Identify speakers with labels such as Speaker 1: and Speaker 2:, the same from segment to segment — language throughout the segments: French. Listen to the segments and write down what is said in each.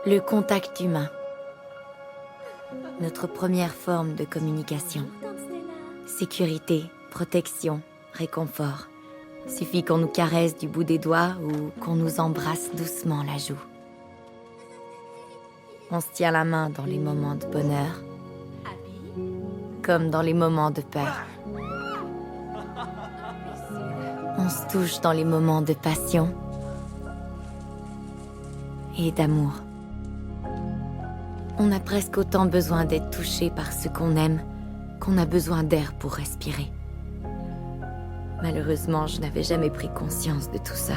Speaker 1: Le contact humain. Notre première forme de communication. Sécurité, protection, réconfort. Suffit qu'on nous caresse du bout des doigts ou qu'on nous embrasse doucement la joue. On se tient la main dans les moments de bonheur, comme dans les moments de peur. On se touche dans les moments de passion et d'amour. On a presque autant besoin d'être touché par ce qu'on aime qu'on a besoin d'air pour respirer. Malheureusement, je n'avais jamais pris conscience de tout ça.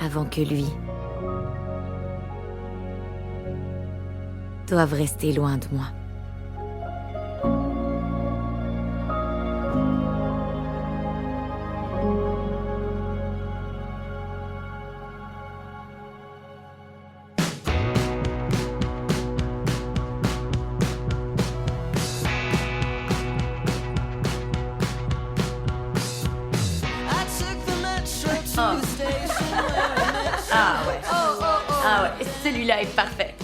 Speaker 1: Avant que lui doive rester loin de moi.
Speaker 2: Ah ouais, celui-là est parfait.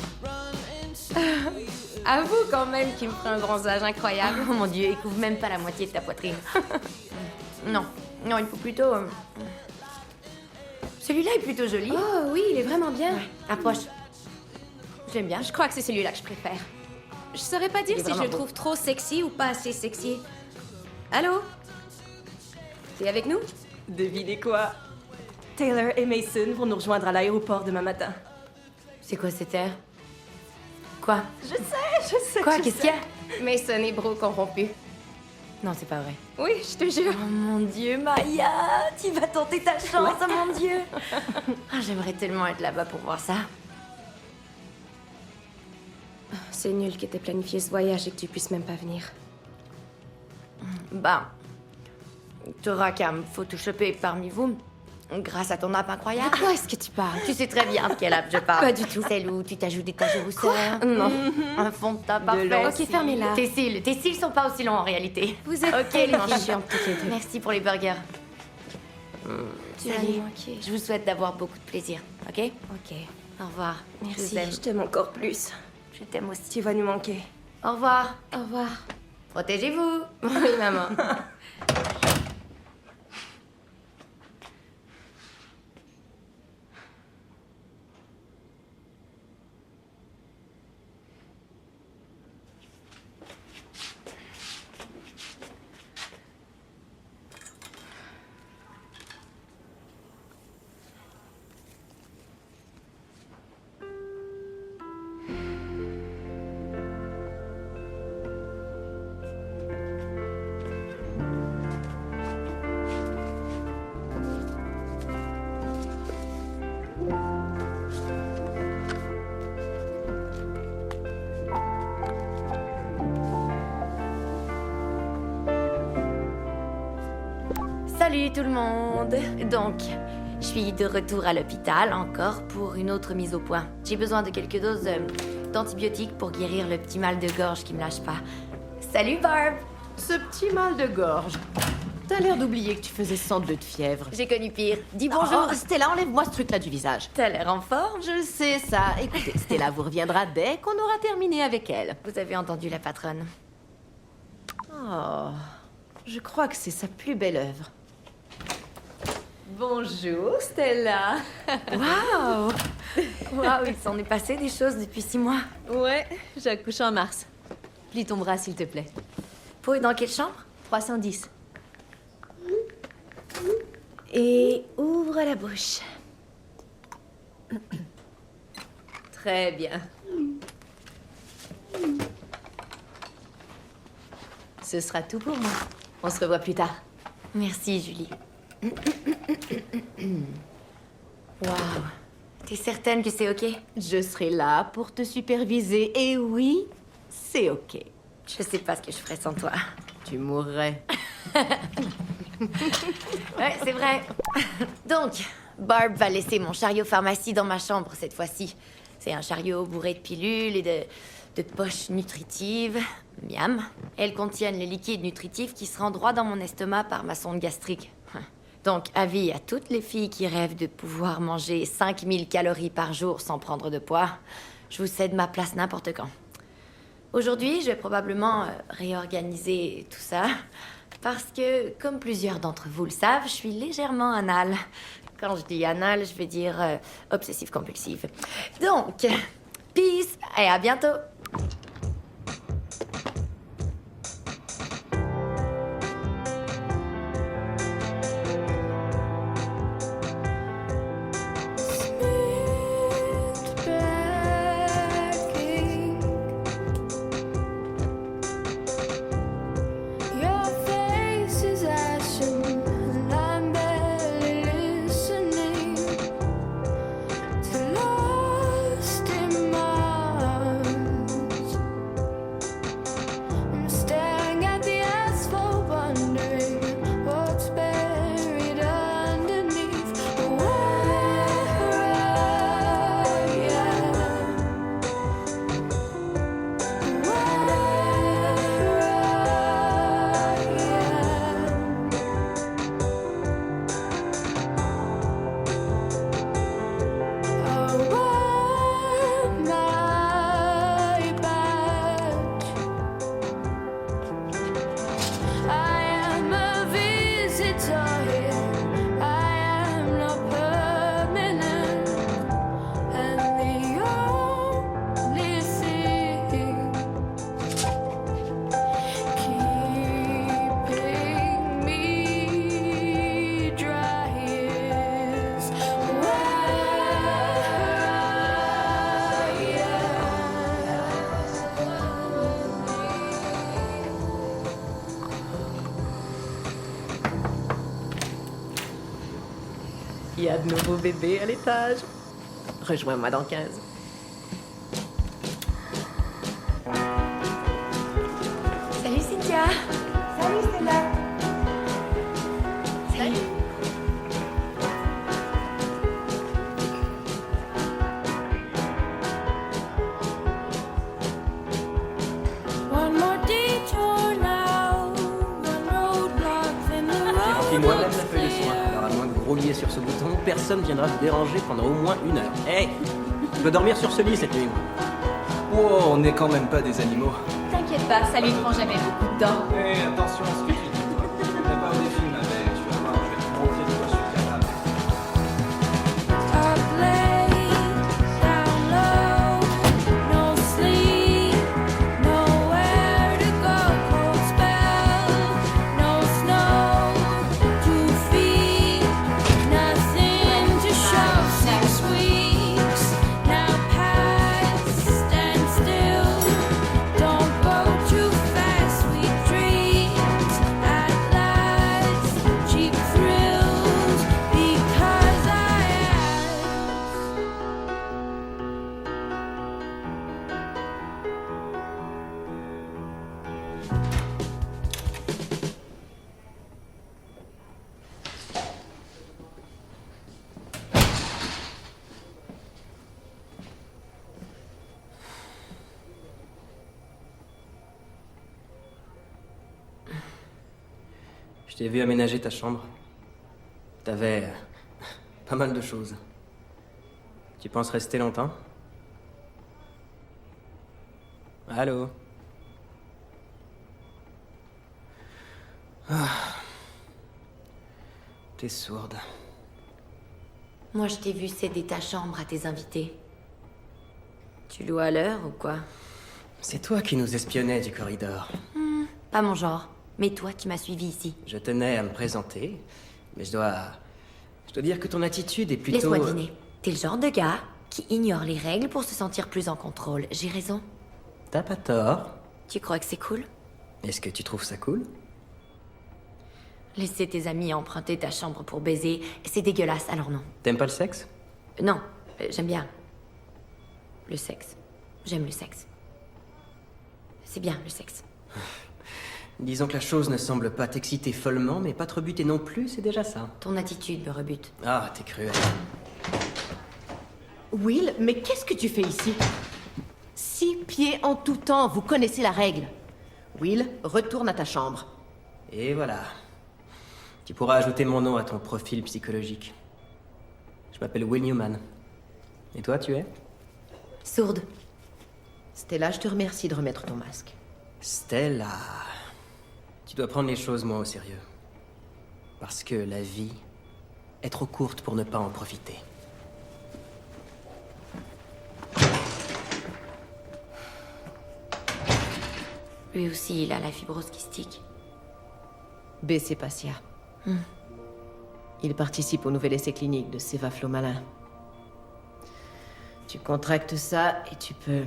Speaker 3: Avoue quand même qu'il me ferait un bronzage incroyable.
Speaker 2: Oh mon Dieu, il couvre même pas la moitié de ta poitrine. Non, il faut plutôt... Celui-là est plutôt joli.
Speaker 3: Oh oui, il est vraiment bien.
Speaker 2: Ouais, approche. J'aime bien.
Speaker 3: Je crois que c'est celui-là que je préfère. Je saurais pas dire
Speaker 2: Il est
Speaker 3: si je
Speaker 2: vraiment
Speaker 3: le
Speaker 2: beau.
Speaker 3: trouve trop sexy ou pas assez sexy. Allô? T'es avec nous?
Speaker 4: Devinez quoi? Taylor et Mason vont nous rejoindre à l'aéroport demain matin.
Speaker 2: C'est quoi cet air? Quoi?
Speaker 4: Je sais.
Speaker 2: Quoi?
Speaker 4: je
Speaker 2: Qu'est-ce
Speaker 4: sais.
Speaker 2: qu'il y a?
Speaker 3: Mason et Bro corrompus.
Speaker 2: Non, c'est pas vrai.
Speaker 3: Oui, je te jure.
Speaker 2: Oh mon Dieu, Maya, tu vas tenter ta chance, oh mon Dieu. Ah, j'aimerais tellement être là-bas pour voir ça.
Speaker 3: C'est nul que t'aies planifié ce voyage et que tu puisses même pas venir.
Speaker 2: Bah, t'auras qu'à me photoshopper parmi vous, grâce à ton app incroyable.
Speaker 3: Quoi est-ce que tu parles?
Speaker 2: Tu sais très bien de quelle app je parle.
Speaker 3: Pas du tout.
Speaker 2: Celle où tu t'ajoutes des taches de rousseur.
Speaker 3: Non.
Speaker 2: Un fond de teint parfait.
Speaker 4: l'eau.
Speaker 3: Ok, fermez-la.
Speaker 2: Tes cils sont pas aussi longs en réalité.
Speaker 3: Vous êtes
Speaker 2: Ok,
Speaker 3: tellement
Speaker 2: les filles.
Speaker 3: chiantes toutes les deux.
Speaker 2: Merci pour les burgers.
Speaker 3: Tu vas
Speaker 2: Salut.
Speaker 3: nous manquer.
Speaker 2: Je vous souhaite d'avoir beaucoup de plaisir, ok?
Speaker 3: Ok.
Speaker 2: Au revoir. Je
Speaker 3: Merci.
Speaker 2: vous aime.
Speaker 4: Je t'aime encore plus.
Speaker 2: Je t'aime aussi.
Speaker 4: Tu vas nous manquer.
Speaker 2: Au revoir.
Speaker 3: Au revoir.
Speaker 2: Protégez-vous.
Speaker 3: Oui, maman.
Speaker 2: Salut tout le monde. Donc, je suis de retour à l'hôpital encore pour une autre mise au point. J'ai besoin de quelques doses d'antibiotiques pour guérir le petit mal de gorge qui me lâche pas. Salut Barb.
Speaker 5: Ce petit mal de gorge. T'as l'air d'oublier que tu faisais 102 de fièvre.
Speaker 2: J'ai connu pire. Dis bonjour.
Speaker 5: Oh, Stella, enlève-moi ce truc-là du visage.
Speaker 2: T'as l'air en forme.
Speaker 5: Je sais ça. Écoutez, Stella vous reviendra dès qu'on aura terminé avec elle.
Speaker 2: Vous avez entendu la patronne.
Speaker 5: Oh, je crois que c'est sa plus belle œuvre. Bonjour, Stella.
Speaker 2: Waouh. Waouh, il s'en est passé des choses depuis 6 mois.
Speaker 5: Ouais, j'accouche en mars. Plie ton bras, s'il te plaît.
Speaker 2: Pour dans quelle chambre?
Speaker 5: 310.
Speaker 2: Et ouvre la bouche.
Speaker 5: Très bien. Ce sera tout pour moi. On se revoit plus tard.
Speaker 2: Merci Julie. Waouh. T'es certaine que c'est ok?
Speaker 5: Je serai là pour te superviser. Et oui, c'est ok.
Speaker 2: Je sais pas ce que je ferais sans toi.
Speaker 5: Tu mourrais.
Speaker 2: Ouais, c'est vrai. Donc, Barb va laisser mon chariot pharmacie dans ma chambre cette fois-ci. C'est un chariot bourré de pilules et de poches nutritives. Miam. Elles contiennent les liquides nutritifs qui se rendent droit dans mon estomac par ma sonde gastrique. Donc, avis à toutes les filles qui rêvent de pouvoir manger 5000 calories par jour sans prendre de poids, je vous cède ma place n'importe quand. Aujourd'hui, je vais probablement réorganiser tout ça, parce que, comme plusieurs d'entre vous le savent, je suis légèrement anale. Quand je dis anale, je vais dire obsessive-compulsive. Donc, peace et à bientôt.
Speaker 5: Il y a de nouveaux bébés à l'étage. Rejoins-moi dans 15.
Speaker 2: Salut Cynthia.
Speaker 4: Salut Stella.
Speaker 2: Salut.
Speaker 6: J'ai rempli moi-même la feuille de soin. Alors à moins que vous rouliez sur ce bouton, personne viendra vous déranger pendant au moins 1 heure. Hey, je peux dormir sur ce lit cette nuit, moi.
Speaker 7: Oh, on n'est quand même pas des animaux.
Speaker 8: T'inquiète pas, ça lui prend jamais beaucoup de temps.
Speaker 7: Hé, attention à ce que tu dis. T'as pas des films avec, tu vas voir, je vais te montrer de quoi je suis capable.
Speaker 6: Je t'ai vu aménager ta chambre. T'avais pas mal de choses. Tu penses rester longtemps? Allô? Ah. T'es sourde.
Speaker 2: Moi, je t'ai vu céder ta chambre à tes invités. Tu loues à l'heure ou quoi?
Speaker 6: C'est toi qui nous espionnais du corridor.
Speaker 2: Pas mon genre. Mais toi, tu m'as suivi ici.
Speaker 6: Je tenais à me présenter, mais je dois dire que ton attitude est plutôt...
Speaker 2: Laisse-moi deviner. T'es le genre de gars qui ignore les règles pour se sentir plus en contrôle. J'ai raison?
Speaker 6: T'as pas tort.
Speaker 2: Tu crois que c'est cool?
Speaker 6: Est-ce que tu trouves ça cool?
Speaker 2: Laisser tes amis emprunter ta chambre pour baiser, c'est dégueulasse, alors non.
Speaker 6: T'aimes pas le sexe?
Speaker 2: Non, j'aime bien. Le sexe. J'aime le sexe. C'est bien, le sexe.
Speaker 6: Disons que la chose ne semble pas t'exciter follement, mais pas te rebuter non plus, c'est déjà ça.
Speaker 2: Ton attitude me rebute.
Speaker 6: Ah, t'es cruel.
Speaker 5: Will, mais qu'est-ce que tu fais ici? 6 pieds en tout temps, vous connaissez la règle. Will, retourne à ta chambre.
Speaker 6: Et voilà. Tu pourras ajouter mon nom à ton profil psychologique. Je m'appelle Will Newman. Et toi, tu es?
Speaker 2: Sourde.
Speaker 5: Stella, je te remercie de remettre ton masque.
Speaker 6: Stella. Tu dois prendre les choses moins au sérieux. Parce que la vie est trop courte pour ne pas en profiter.
Speaker 2: Lui aussi, il a la fibrose kystique.
Speaker 5: B, c'est Passia. Il participe au nouvel essai clinique de Sévaflomalin. Tu contractes ça et tu peux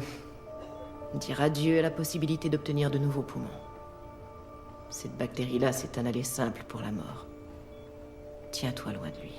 Speaker 5: dire adieu à la possibilité d'obtenir de nouveaux poumons. Cette bactérie-là, c'est un aller simple pour la mort. Tiens-toi loin de lui.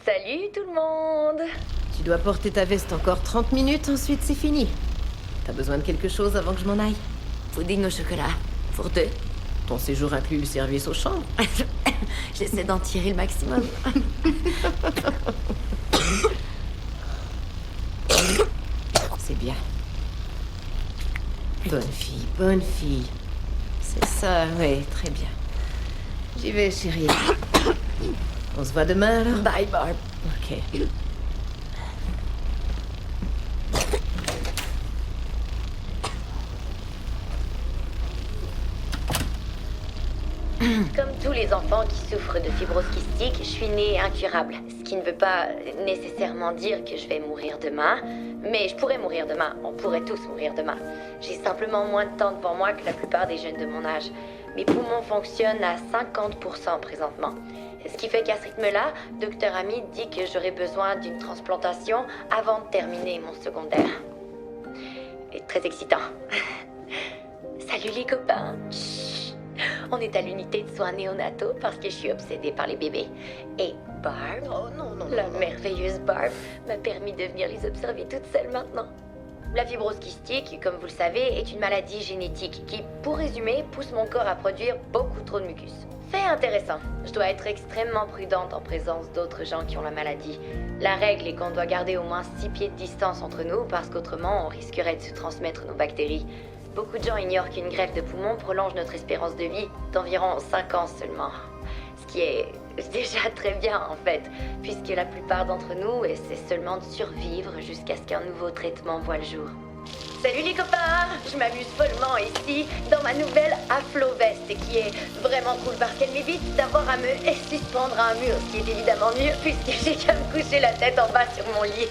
Speaker 2: Salut tout le monde!
Speaker 5: Tu dois porter ta veste encore 30 minutes, ensuite c'est fini. T'as besoin de quelque chose avant que je m'en aille?
Speaker 2: Pudding au chocolat. Pour 2.
Speaker 5: Ton séjour inclut le service aux chambres?
Speaker 2: J'essaie d'en tirer le maximum.
Speaker 5: C'est bien. Bonne fille, bonne fille. C'est ça, oui, très bien. J'y vais, chérie. On se voit demain, alors?
Speaker 2: Bye, Barb.
Speaker 5: Ok.
Speaker 2: Comme tous les enfants qui souffrent de fibrose kystique, je suis née incurable. Ce qui ne veut pas nécessairement dire que je vais mourir demain, mais je pourrais mourir demain. On pourrait tous mourir demain. J'ai simplement moins de temps devant moi que la plupart des jeunes de mon âge. Mes poumons fonctionnent à 50% présentement. Ce qui fait qu'à ce rythme-là, Dr. Hamid dit que j'aurai besoin d'une transplantation avant de terminer mon secondaire. Et très excitant. Salut les copains. Chut. On est à l'unité de soins néonataux parce que je suis obsédée par les bébés. Et Barb, la merveilleuse Barb, m'a permis de venir les observer toute seule maintenant. La fibrose kystique, comme vous le savez, est une maladie génétique qui, pour résumer, pousse mon corps à produire beaucoup trop de mucus. Fait intéressant. Je dois être extrêmement prudente en présence d'autres gens qui ont la maladie. La règle est qu'on doit garder au moins 6 pieds de distance entre nous parce qu'autrement on risquerait de se transmettre nos bactéries. Beaucoup de gens ignorent qu'une greffe de poumon prolonge notre espérance de vie d'environ 5 ans seulement. Ce qui est déjà très bien en fait, puisque la plupart d'entre nous essaient seulement de survivre jusqu'à ce qu'un nouveau traitement voie le jour. Salut les copains! Je m'amuse follement ici dans ma nouvelle Aflo-Veste qui est vraiment cool parce qu'elle m'évite d'avoir à me suspendre à un mur, ce qui est évidemment mieux puisque j'ai qu'à me coucher la tête en bas sur mon lit.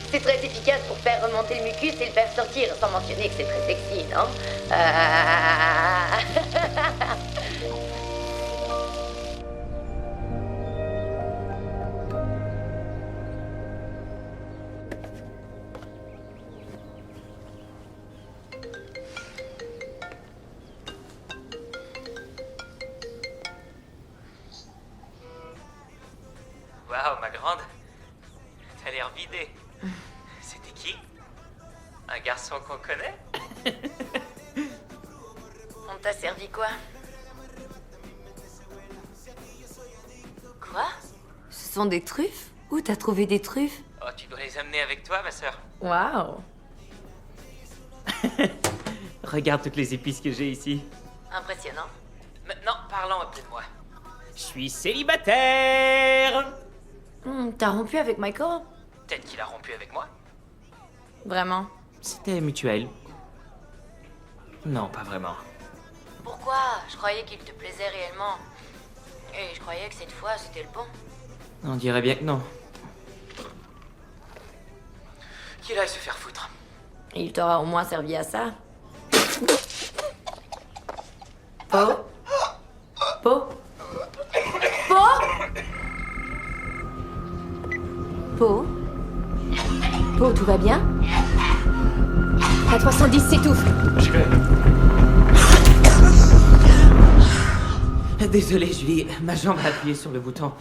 Speaker 2: C'est très efficace pour faire remonter le mucus et le faire sortir, sans mentionner que c'est très sexy, non?
Speaker 9: Waouh, ma grande. T'as l'air vidée. C'était qui? Un garçon qu'on connaît?
Speaker 2: On t'a servi quoi? Quoi? Ce sont des truffes? Où t'as trouvé des truffes?
Speaker 9: Oh, tu dois les amener avec toi, ma sœur.
Speaker 2: Waouh!
Speaker 9: Regarde toutes les épices que j'ai ici.
Speaker 2: Impressionnant.
Speaker 9: Maintenant, parlons un peu de moi. Je suis célibataire!
Speaker 2: T'as rompu avec Michael?
Speaker 9: Peut-être qu'il a rompu avec moi.
Speaker 2: Vraiment?
Speaker 9: C'était mutuel. Non, pas vraiment.
Speaker 2: Pourquoi? Je croyais qu'il te plaisait réellement. Et je croyais que cette fois, c'était le bon.
Speaker 9: On dirait bien que non. Qu'il aille se faire foutre.
Speaker 2: Il t'aura au moins servi à ça. Po? Po? Po? Po? Po, tout va bien? À 310, s'étouffe.
Speaker 9: Désolé, Julie. Ma jambe a appuyé sur le bouton.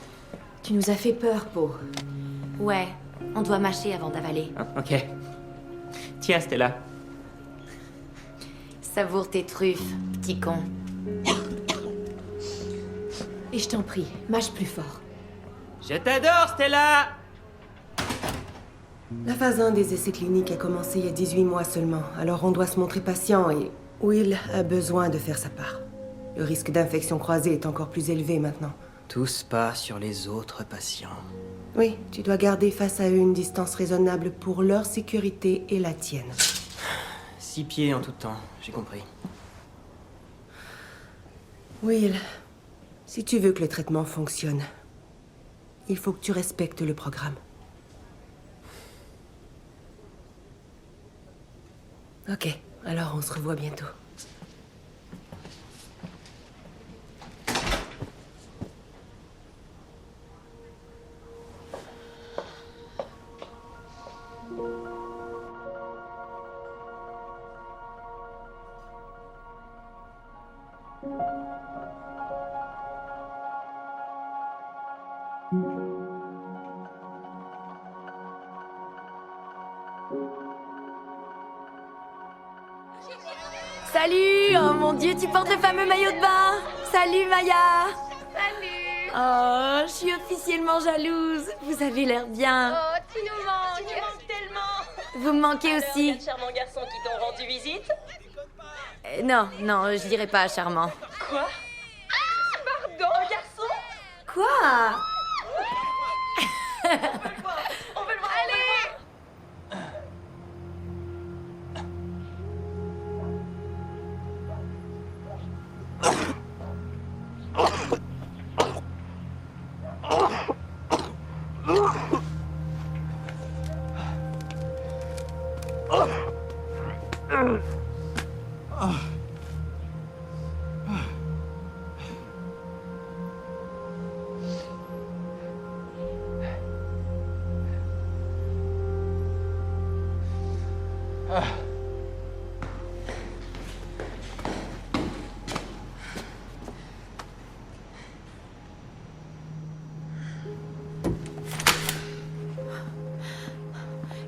Speaker 2: Tu nous as fait peur, Po. Ouais, on doit mâcher avant d'avaler.
Speaker 9: Ah, ok. Tiens, Stella.
Speaker 2: Savoure tes truffes, petit con.
Speaker 3: Et je t'en prie, mâche plus fort.
Speaker 9: Je t'adore, Stella!
Speaker 10: La phase 1 des essais cliniques a commencé il y a 18 mois seulement, alors on doit se montrer patient et Will a besoin de faire sa part. Le risque d'infection croisée est encore plus élevé maintenant.
Speaker 6: Tous pas sur les autres patients.
Speaker 10: Oui, tu dois garder face à eux une distance raisonnable pour leur sécurité et la tienne.
Speaker 6: 6 pieds en tout temps, j'ai compris.
Speaker 10: Will, si tu veux que le traitement fonctionne, il faut que tu respectes le programme. Ok, alors on se revoit bientôt.
Speaker 2: Salut! Oh mon Dieu, tu portes le fameux maillot de bain! Salut Maya!
Speaker 8: Salut!
Speaker 2: Oh, je suis officiellement jalouse. Vous avez l'air bien.
Speaker 8: Oh, tu nous manques tellement!
Speaker 2: Vous me manquez aussi.
Speaker 8: Charmants garçons qui t'ont rendu visite?
Speaker 2: Non, je dirais pas charmant.
Speaker 8: Quoi? Ah, pardon, garçon?
Speaker 2: Quoi?
Speaker 8: On veut le voir! Allez!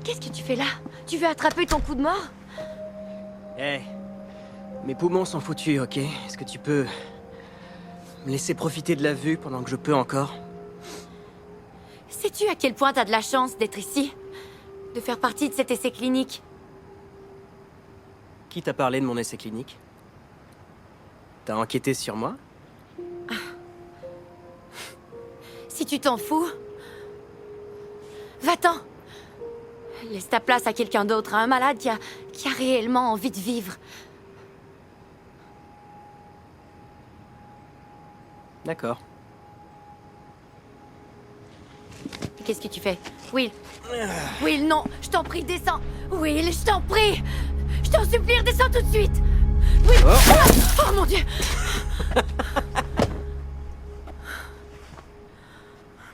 Speaker 2: Qu'est-ce que tu fais là? Tu veux attraper ton coup de mort?
Speaker 6: Hé, mes poumons sont foutus, ok? Est-ce que tu peux me laisser profiter de la vue pendant que je peux encore?
Speaker 2: Sais-tu à quel point t'as de la chance d'être ici? De faire partie de cet essai clinique?
Speaker 6: Qui t'a parlé de mon essai clinique? T'as enquêté sur moi?
Speaker 2: Si tu t'en fous, va-t'en. Laisse ta place à quelqu'un d'autre, à un malade qui a réellement envie de vivre.
Speaker 6: D'accord.
Speaker 2: Qu'est-ce que tu fais? Will! Will, non! Je t'en prie, descends! Will, je t'en prie! Je t'en supplie, descends tout de suite! Will! Oh mon Dieu!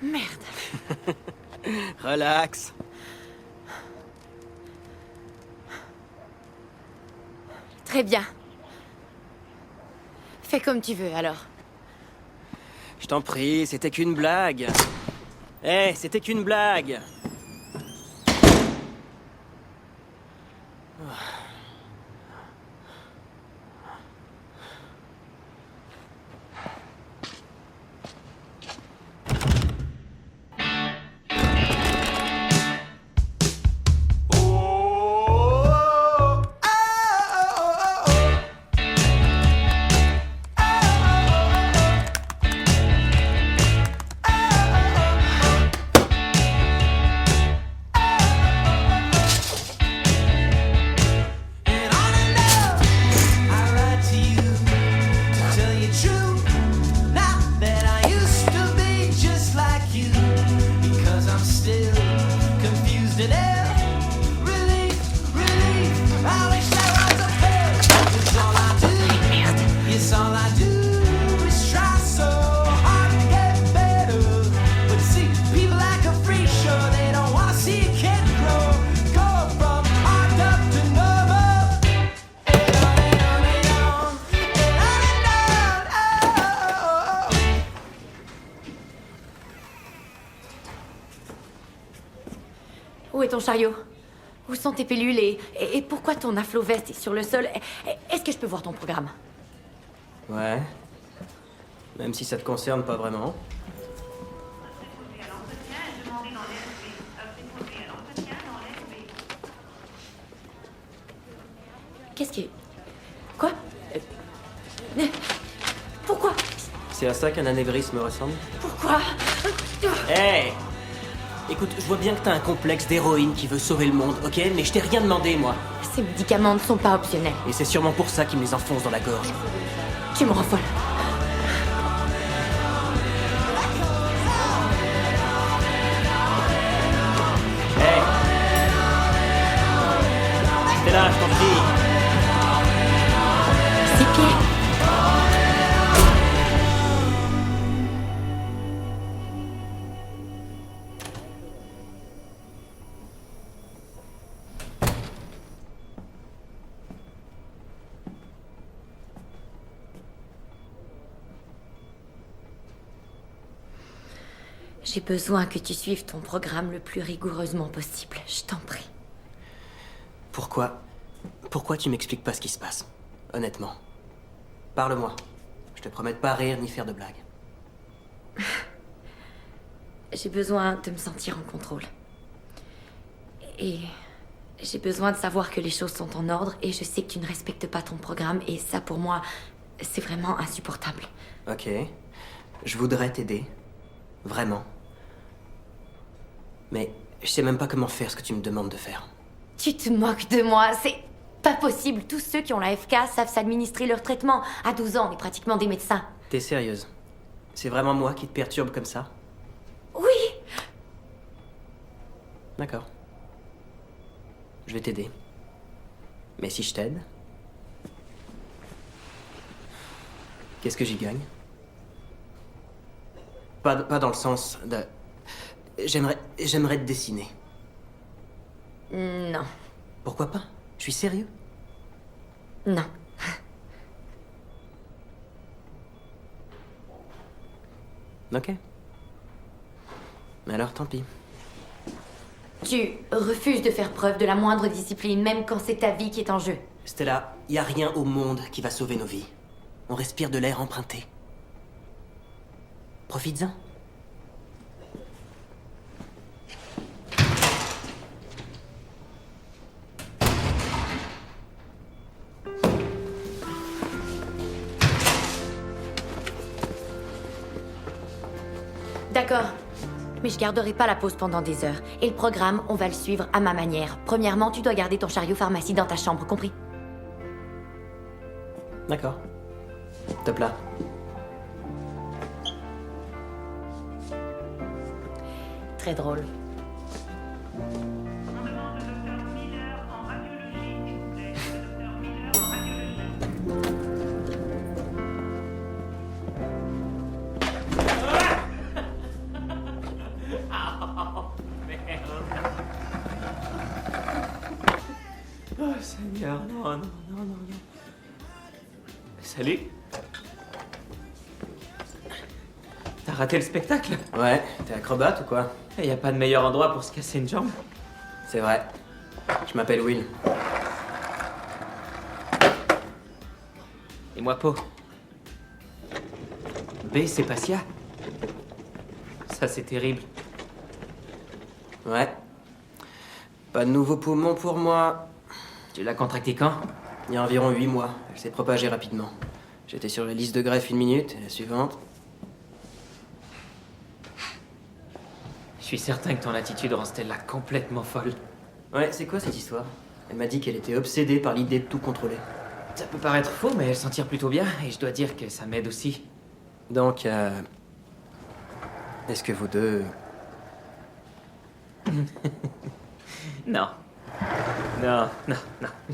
Speaker 2: Merde!
Speaker 6: Relax.
Speaker 2: Très bien. Fais comme tu veux, alors.
Speaker 6: Je t'en prie, c'était qu'une blague. Hé, c'était qu'une blague.
Speaker 2: Où est ton chariot? Où sont tes pilules et pourquoi ton aflo-veste est sur le sol? Est-ce que je peux voir ton programme?
Speaker 6: Ouais. Même si ça te concerne pas vraiment.
Speaker 2: Qu'est-ce qui... Quoi? Pourquoi?
Speaker 6: C'est à ça qu'un anévrisme ressemble?
Speaker 2: Pourquoi?
Speaker 6: Hey! Écoute, je vois bien que t'as un complexe d'héroïne qui veut sauver le monde, ok? Mais je t'ai rien demandé, moi.
Speaker 2: Ces médicaments ne sont pas optionnels.
Speaker 6: Et c'est sûrement pour ça qu'ils me les enfoncent dans la gorge.
Speaker 2: Tu me rends folle.
Speaker 6: Hey! T'es là, je t'en prie.
Speaker 2: Ses pieds. J'ai besoin que tu suives ton programme le plus rigoureusement possible. Je t'en prie.
Speaker 6: Pourquoi tu m'expliques pas ce qui se passe? Honnêtement. Parle-moi. Je te promets de pas rire ni faire de blagues.
Speaker 2: J'ai besoin de me sentir en contrôle. Et j'ai besoin de savoir que les choses sont en ordre et je sais que tu ne respectes pas ton programme et ça pour moi, c'est vraiment insupportable.
Speaker 6: Ok. Je voudrais t'aider. Vraiment. Mais je sais même pas comment faire ce que tu me demandes de faire.
Speaker 2: Tu te moques de moi, c'est pas possible. Tous ceux qui ont la FK savent s'administrer leur traitement. À 12 ans, on est pratiquement des médecins.
Speaker 6: T'es sérieuse? C'est vraiment moi qui te perturbe comme ça?
Speaker 2: Oui!
Speaker 6: D'accord. Je vais t'aider. Mais si je t'aide, qu'est-ce que j'y gagne? Pas dans le sens de... J'aimerais te dessiner.
Speaker 2: Non.
Speaker 6: Pourquoi pas? Je suis sérieux.
Speaker 2: Non.
Speaker 6: Ok. Alors tant pis.
Speaker 2: Tu refuses de faire preuve de la moindre discipline, même quand c'est ta vie qui est en jeu.
Speaker 6: Stella, y a rien au monde qui va sauver nos vies. On respire de l'air emprunté. Profites-en.
Speaker 2: D'accord. Mais je garderai pas la pause pendant des heures. Et le programme, on va le suivre à ma manière. Premièrement, tu dois garder ton chariot pharmacie dans ta chambre, compris?
Speaker 6: D'accord. Top là.
Speaker 2: Très drôle.
Speaker 9: Oh Seigneur, non. Salut. T'as raté le spectacle?
Speaker 6: Ouais, t'es acrobate ou quoi?
Speaker 9: Y a pas de meilleur endroit pour se casser une jambe.
Speaker 6: C'est vrai. Je m'appelle Will.
Speaker 9: Et moi, Po. B, c'est Passia. Ça, c'est terrible.
Speaker 6: Ouais. Pas de nouveaux poumons pour moi.
Speaker 9: Tu l'as contracté quand?
Speaker 6: Il y a environ 8 mois. Elle s'est propagée rapidement. J'étais sur la liste de greffe 1 minute, et la suivante.
Speaker 9: Je suis certain que ton attitude rend Stella complètement folle.
Speaker 6: Ouais, c'est quoi cette histoire? Elle m'a dit qu'elle était obsédée par l'idée de tout contrôler.
Speaker 9: Ça peut paraître faux, mais elle s'en tire plutôt bien, et je dois dire que ça m'aide aussi.
Speaker 6: Donc, est-ce que vous deux...
Speaker 9: Non. Non.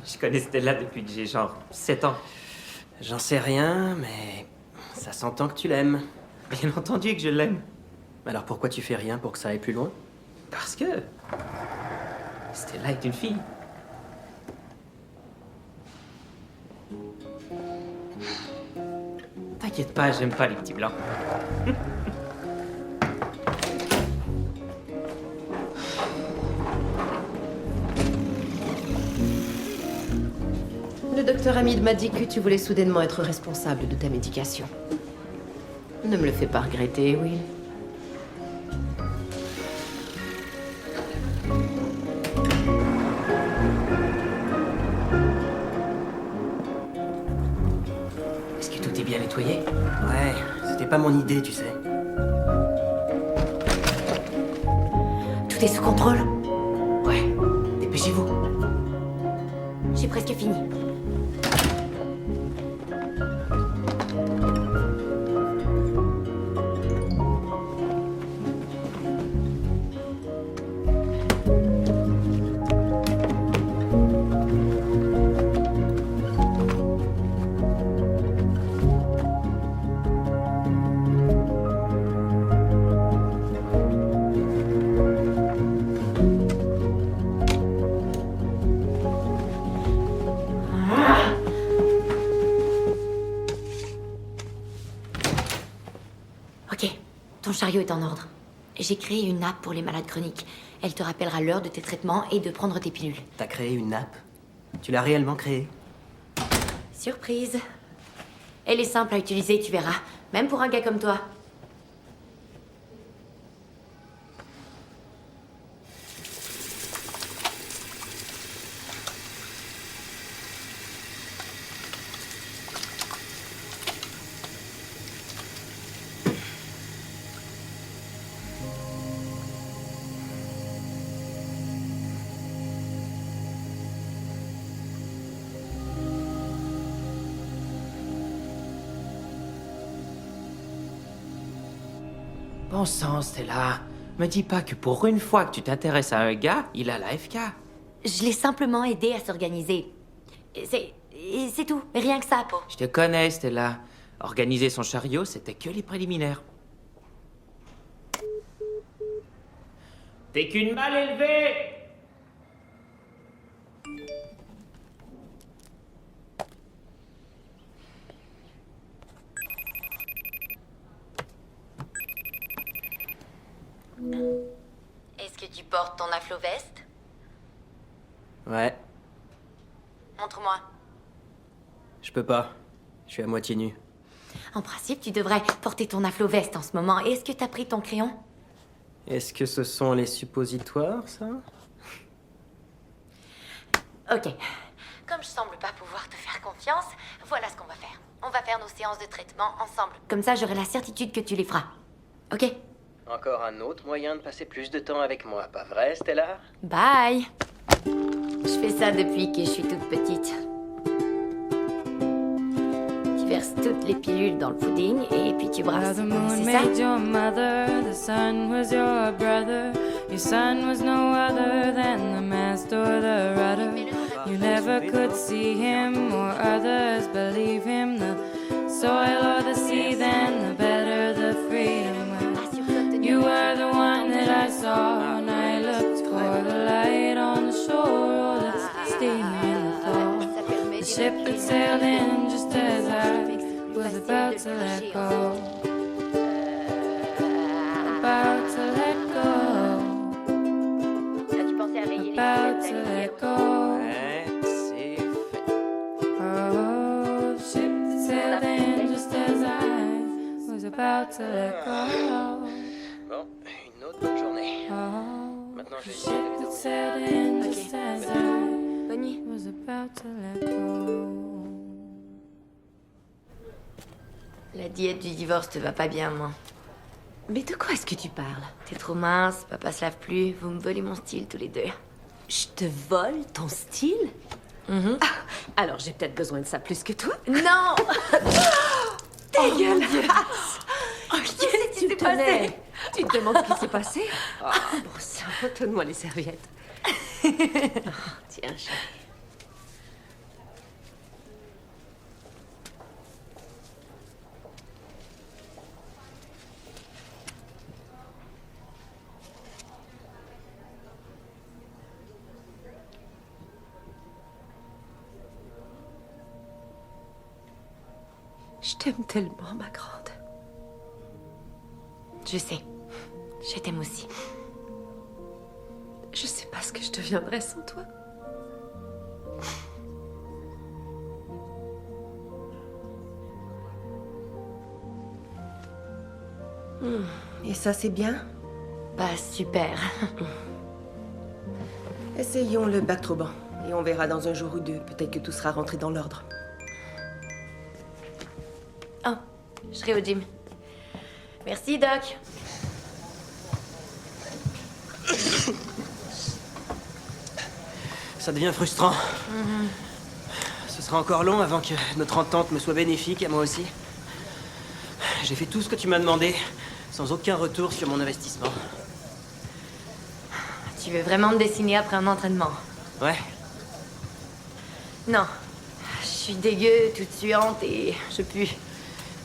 Speaker 9: Je connais Stella depuis que j'ai genre 7 ans.
Speaker 6: J'en sais rien, mais ça s'entend que tu l'aimes.
Speaker 9: Bien entendu que je l'aime.
Speaker 6: Alors pourquoi tu fais rien pour que ça aille plus loin?
Speaker 9: Parce que... Stella est une fille. T'inquiète pas, j'aime pas les petits blancs.
Speaker 5: docteur Hamid m'a dit que tu voulais soudainement être responsable de ta médication. Ne me le fais pas regretter, Will.
Speaker 6: Est-ce que tout est bien nettoyé? Ouais, c'était pas mon idée, tu sais.
Speaker 2: Tout est sous contrôle?
Speaker 6: Ouais, dépêchez-vous.
Speaker 2: J'ai presque fini. Ok, ton chariot est en ordre. J'ai créé une app pour les malades chroniques. Elle te rappellera l'heure de tes traitements et de prendre tes pilules.
Speaker 6: T'as créé une app? Tu l'as réellement créée?
Speaker 2: Surprise. Elle est simple à utiliser, tu verras. Même pour un gars comme toi.
Speaker 9: Bon sang, Stella. Me dis pas que pour une fois que tu t'intéresses à un gars, il a la FK.
Speaker 2: Je l'ai simplement aidé à s'organiser. C'est tout, rien que ça, Po.
Speaker 9: Je te connais, Stella. Organiser son chariot, c'était que les préliminaires. T'es qu'une mal élevée!
Speaker 2: Est-ce que tu portes ton aflo-veste?
Speaker 6: Ouais,
Speaker 2: Montre-moi.
Speaker 6: je peux pas. Je suis à moitié nu.
Speaker 2: En principe, tu devrais porter ton aflo-veste en ce moment. Est-ce que t'as pris ton crayon?
Speaker 6: Est-ce que ce sont les suppositoires, ça?
Speaker 2: Ok. Comme je semble pas pouvoir te faire confiance, voilà ce qu'on va faire. On va faire nos séances de traitement ensemble. Comme ça, j'aurai la certitude que tu les feras. Ok?
Speaker 6: Encore un autre moyen de passer plus de temps avec moi, pas vrai, Stella?
Speaker 2: Bye! Je fais ça depuis que je suis toute petite. Tu verses toutes les pilules dans le pudding et puis tu brasses.
Speaker 11: The moon
Speaker 2: C'est ça?
Speaker 11: made your mother, the sun was your brother. Your son was no other than the master or the rudder. You never could see him or others believe him. The soil or the sea, then the better the freedom. You were the one that I saw when I looked for the light on the shore or the steam in the thaw. The ship that sailed in just as I was about to let go. About to let go.
Speaker 2: As-tu pensé à rayer les
Speaker 11: About
Speaker 2: pilules
Speaker 11: to let go.
Speaker 6: Ouais, c'est fait.
Speaker 11: Oh, the ship that sailed in just as I was about to let go.
Speaker 6: Bon, une autre bonne journée.
Speaker 11: Oh,
Speaker 6: Maintenant, je
Speaker 11: the
Speaker 6: vais
Speaker 11: ship
Speaker 6: essayer
Speaker 11: that sailed in just as I
Speaker 2: Bonne nuit.
Speaker 11: was about to let go.
Speaker 2: La diète du divorce te va pas bien, moi.
Speaker 3: Mais de quoi est-ce que tu parles?
Speaker 2: T'es trop mince, papa se lave plus, vous me volez mon style tous les deux.
Speaker 3: Je te vole ton style?
Speaker 2: Mhm.
Speaker 3: Alors j'ai peut-être besoin de ça plus que toi?
Speaker 2: Non!
Speaker 3: Dégueulasse!
Speaker 2: Qu'est-ce qui s'est
Speaker 3: Tenez,
Speaker 2: passé?
Speaker 3: tu te demandes ce qui s'est passé? Bon sang, donne-moi les serviettes. Oh, tiens, chérie. Je t'aime tellement, ma grande.
Speaker 2: Je sais. Je t'aime aussi.
Speaker 3: Je sais pas ce que je deviendrais sans toi.
Speaker 10: Et ça, c'est bien?
Speaker 2: Bah, super.
Speaker 10: Essayons le Bactroban. Et on verra dans un jour ou deux. Peut-être que tout sera rentré dans l'ordre.
Speaker 2: Oh, je serai au gym. Merci, Doc.
Speaker 6: Ça devient frustrant. Ce sera encore long avant que notre entente me soit bénéfique, à moi aussi. J'ai fait tout ce que tu m'as demandé, sans aucun retour sur mon investissement.
Speaker 2: Tu veux vraiment me dessiner après un entraînement?
Speaker 6: Ouais,
Speaker 2: Non. Je suis dégueu, toute suante et je pue.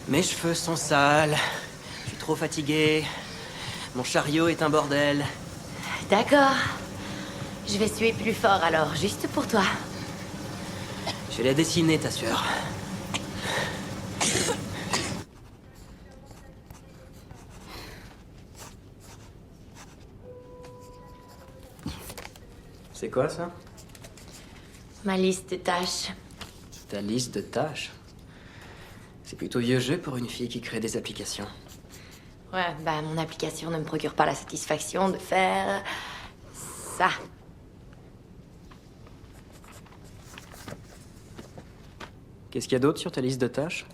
Speaker 6: mes cheveux sont sales, je suis trop fatigué, mon chariot est un bordel.
Speaker 2: D'accord. Je vais suer plus fort alors, juste pour toi.
Speaker 6: Je vais la dessiner, ta sueur. C'est quoi ça?
Speaker 2: Ma liste de tâches.
Speaker 6: Ta liste de tâches? C'est plutôt vieux jeu pour une fille qui crée des applications.
Speaker 2: Ouais, bah mon application ne me procure pas la satisfaction de faire ça.
Speaker 6: Qu'est-ce qu'il y a d'autre sur ta liste de tâches?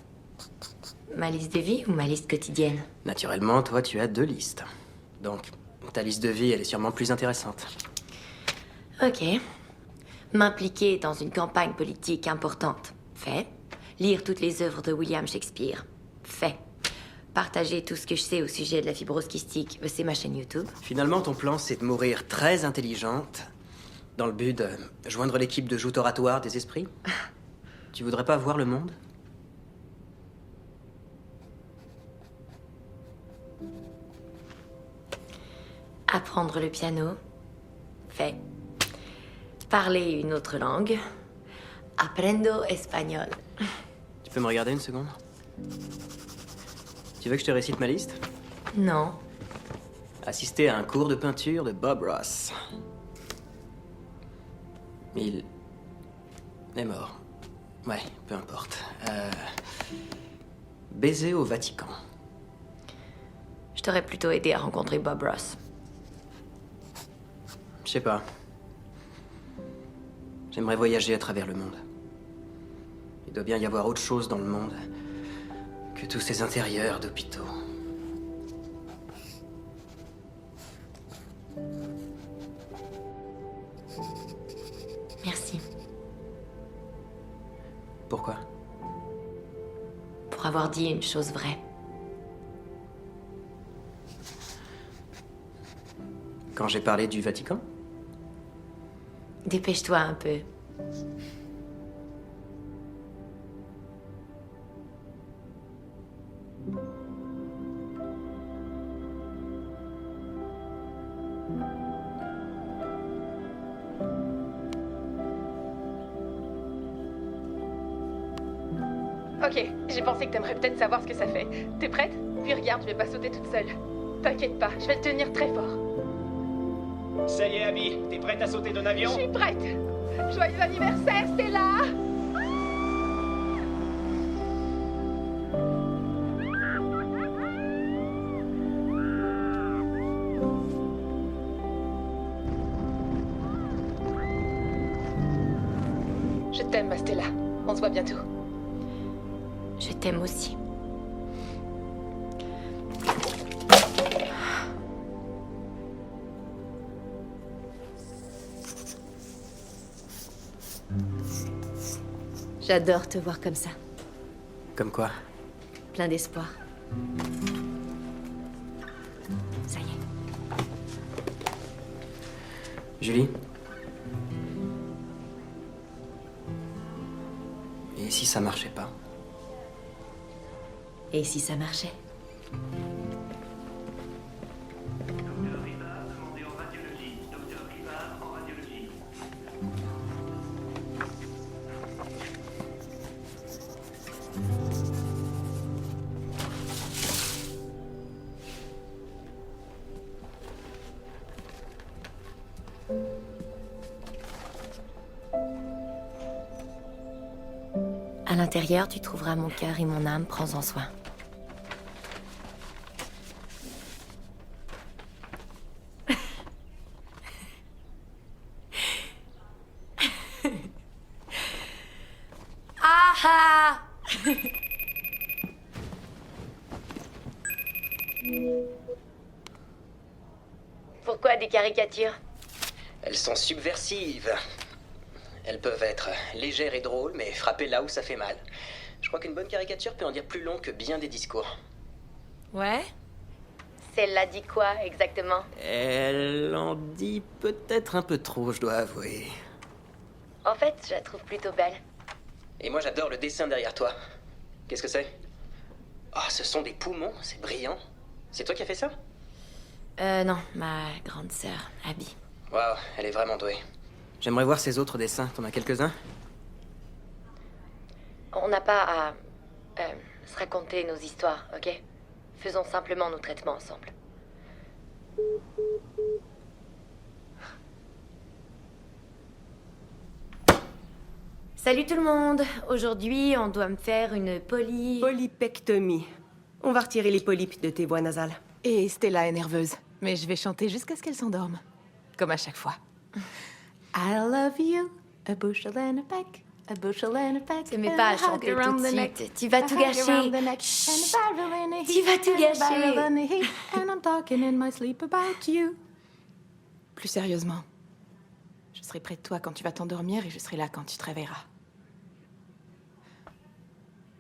Speaker 2: Ma liste de vie ou ma liste quotidienne?
Speaker 6: Naturellement, toi, tu as 2 listes. Donc, ta liste de vie, elle est sûrement plus intéressante.
Speaker 2: Ok. M'impliquer dans une campagne politique importante. Fait. Lire toutes les œuvres de William Shakespeare. Fait. Partager tout ce que je sais au sujet de la fibrose kystique. C'est ma chaîne YouTube.
Speaker 6: Finalement, ton plan, c'est de mourir très intelligente, dans le but de joindre l'équipe de joute oratoire des esprits. Tu voudrais pas voir le monde?
Speaker 2: Apprendre le piano. Fait. Parler une autre langue. Aprendo espagnol.
Speaker 6: Tu peux me regarder une seconde? Tu veux que je te récite ma liste?
Speaker 2: Non.
Speaker 6: Assister à un cours de peinture de Bob Ross. Il est mort. Ouais, peu importe. Baiser au Vatican.
Speaker 2: Je t'aurais plutôt aidé à rencontrer Bob Ross.
Speaker 6: Je sais pas. J'aimerais voyager à travers le monde. Il doit bien y avoir autre chose dans le monde que tous ces intérieurs d'hôpitaux.
Speaker 2: Merci.
Speaker 6: Pourquoi?
Speaker 2: Pour avoir dit une chose vraie.
Speaker 6: Quand j'ai parlé du Vatican?
Speaker 2: Dépêche-toi un peu.
Speaker 8: Ok, j'ai pensé que t'aimerais peut-être savoir ce que ça fait. T'es prête? Puis regarde, je vais pas sauter toute seule. T'inquiète pas, je vais te tenir très fort.
Speaker 12: Ça y est, Abby, t'es prête à sauter d'un avion?
Speaker 8: Je suis prête! Joyeux anniversaire, Stella! Je t'aime, ma Stella. On se voit bientôt.
Speaker 2: Je t'aime aussi.
Speaker 3: J'adore te voir comme ça.
Speaker 6: Comme quoi?
Speaker 3: Plein d'espoir.
Speaker 2: Ça y est.
Speaker 6: Julie? Et si ça marchait pas?
Speaker 3: Et si ça marchait?
Speaker 1: À l'intérieur, tu trouveras mon cœur et mon âme, prends-en soin.
Speaker 2: Pourquoi des caricatures?
Speaker 6: Elles sont subversives. Elles peuvent être légères et drôles, mais frapper là où ça fait mal. Je crois qu'une bonne caricature peut en dire plus long que bien des discours.
Speaker 2: Ouais? Celle-là dit quoi, exactement?
Speaker 6: Elle en dit peut-être un peu trop, je dois avouer.
Speaker 2: En fait, je la trouve plutôt belle.
Speaker 6: Et moi, j'adore le dessin derrière toi. Qu'est-ce que c'est? Oh, ce sont des poumons, c'est brillant. C'est toi qui as fait ça?
Speaker 2: Non, ma grande sœur, Abby.
Speaker 6: Waouh, elle est vraiment douée. J'aimerais voir ses autres dessins. T'en as quelques-uns?
Speaker 2: On n'a pas à se raconter nos histoires, ok? Faisons simplement nos traitements ensemble. Salut tout le monde! Aujourd'hui, on doit me faire une
Speaker 10: Polypectomie. On va retirer les polypes de tes voies nasales.
Speaker 13: Et Stella est nerveuse, mais je vais chanter jusqu'à ce qu'elle s'endorme. Comme à chaque fois. I love you, a bushel and a peck. A bushel and a peck.
Speaker 2: Te mets pas à chanter tout de suite. Tu vas tout gâcher. Chut. Tu vas tout gâcher.
Speaker 13: And I'm talking in my sleep about you. Plus sérieusement, je serai près de toi quand tu vas t'endormir et je serai là quand tu te réveilleras.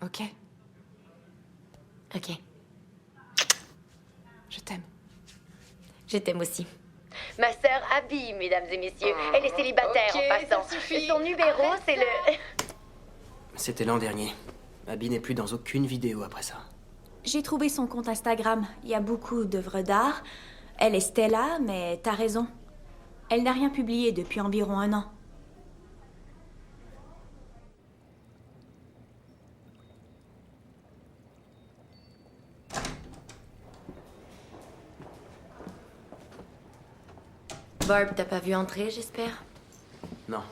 Speaker 13: Ok?
Speaker 2: Ok.
Speaker 13: Je t'aime.
Speaker 2: Je t'aime aussi. Ma sœur Abby, mesdames et messieurs. Elle est célibataire en passant. Son numéro, c'est le...
Speaker 6: C'était l'an dernier. Abby n'est plus dans aucune vidéo après ça.
Speaker 4: J'ai trouvé son compte Instagram. Il y a beaucoup d'œuvres d'art. Elle est Stella, mais t'as raison. Elle n'a rien publié depuis environ 1 an.
Speaker 2: Barb, t'as pas vu entrer, j'espère?
Speaker 6: Non.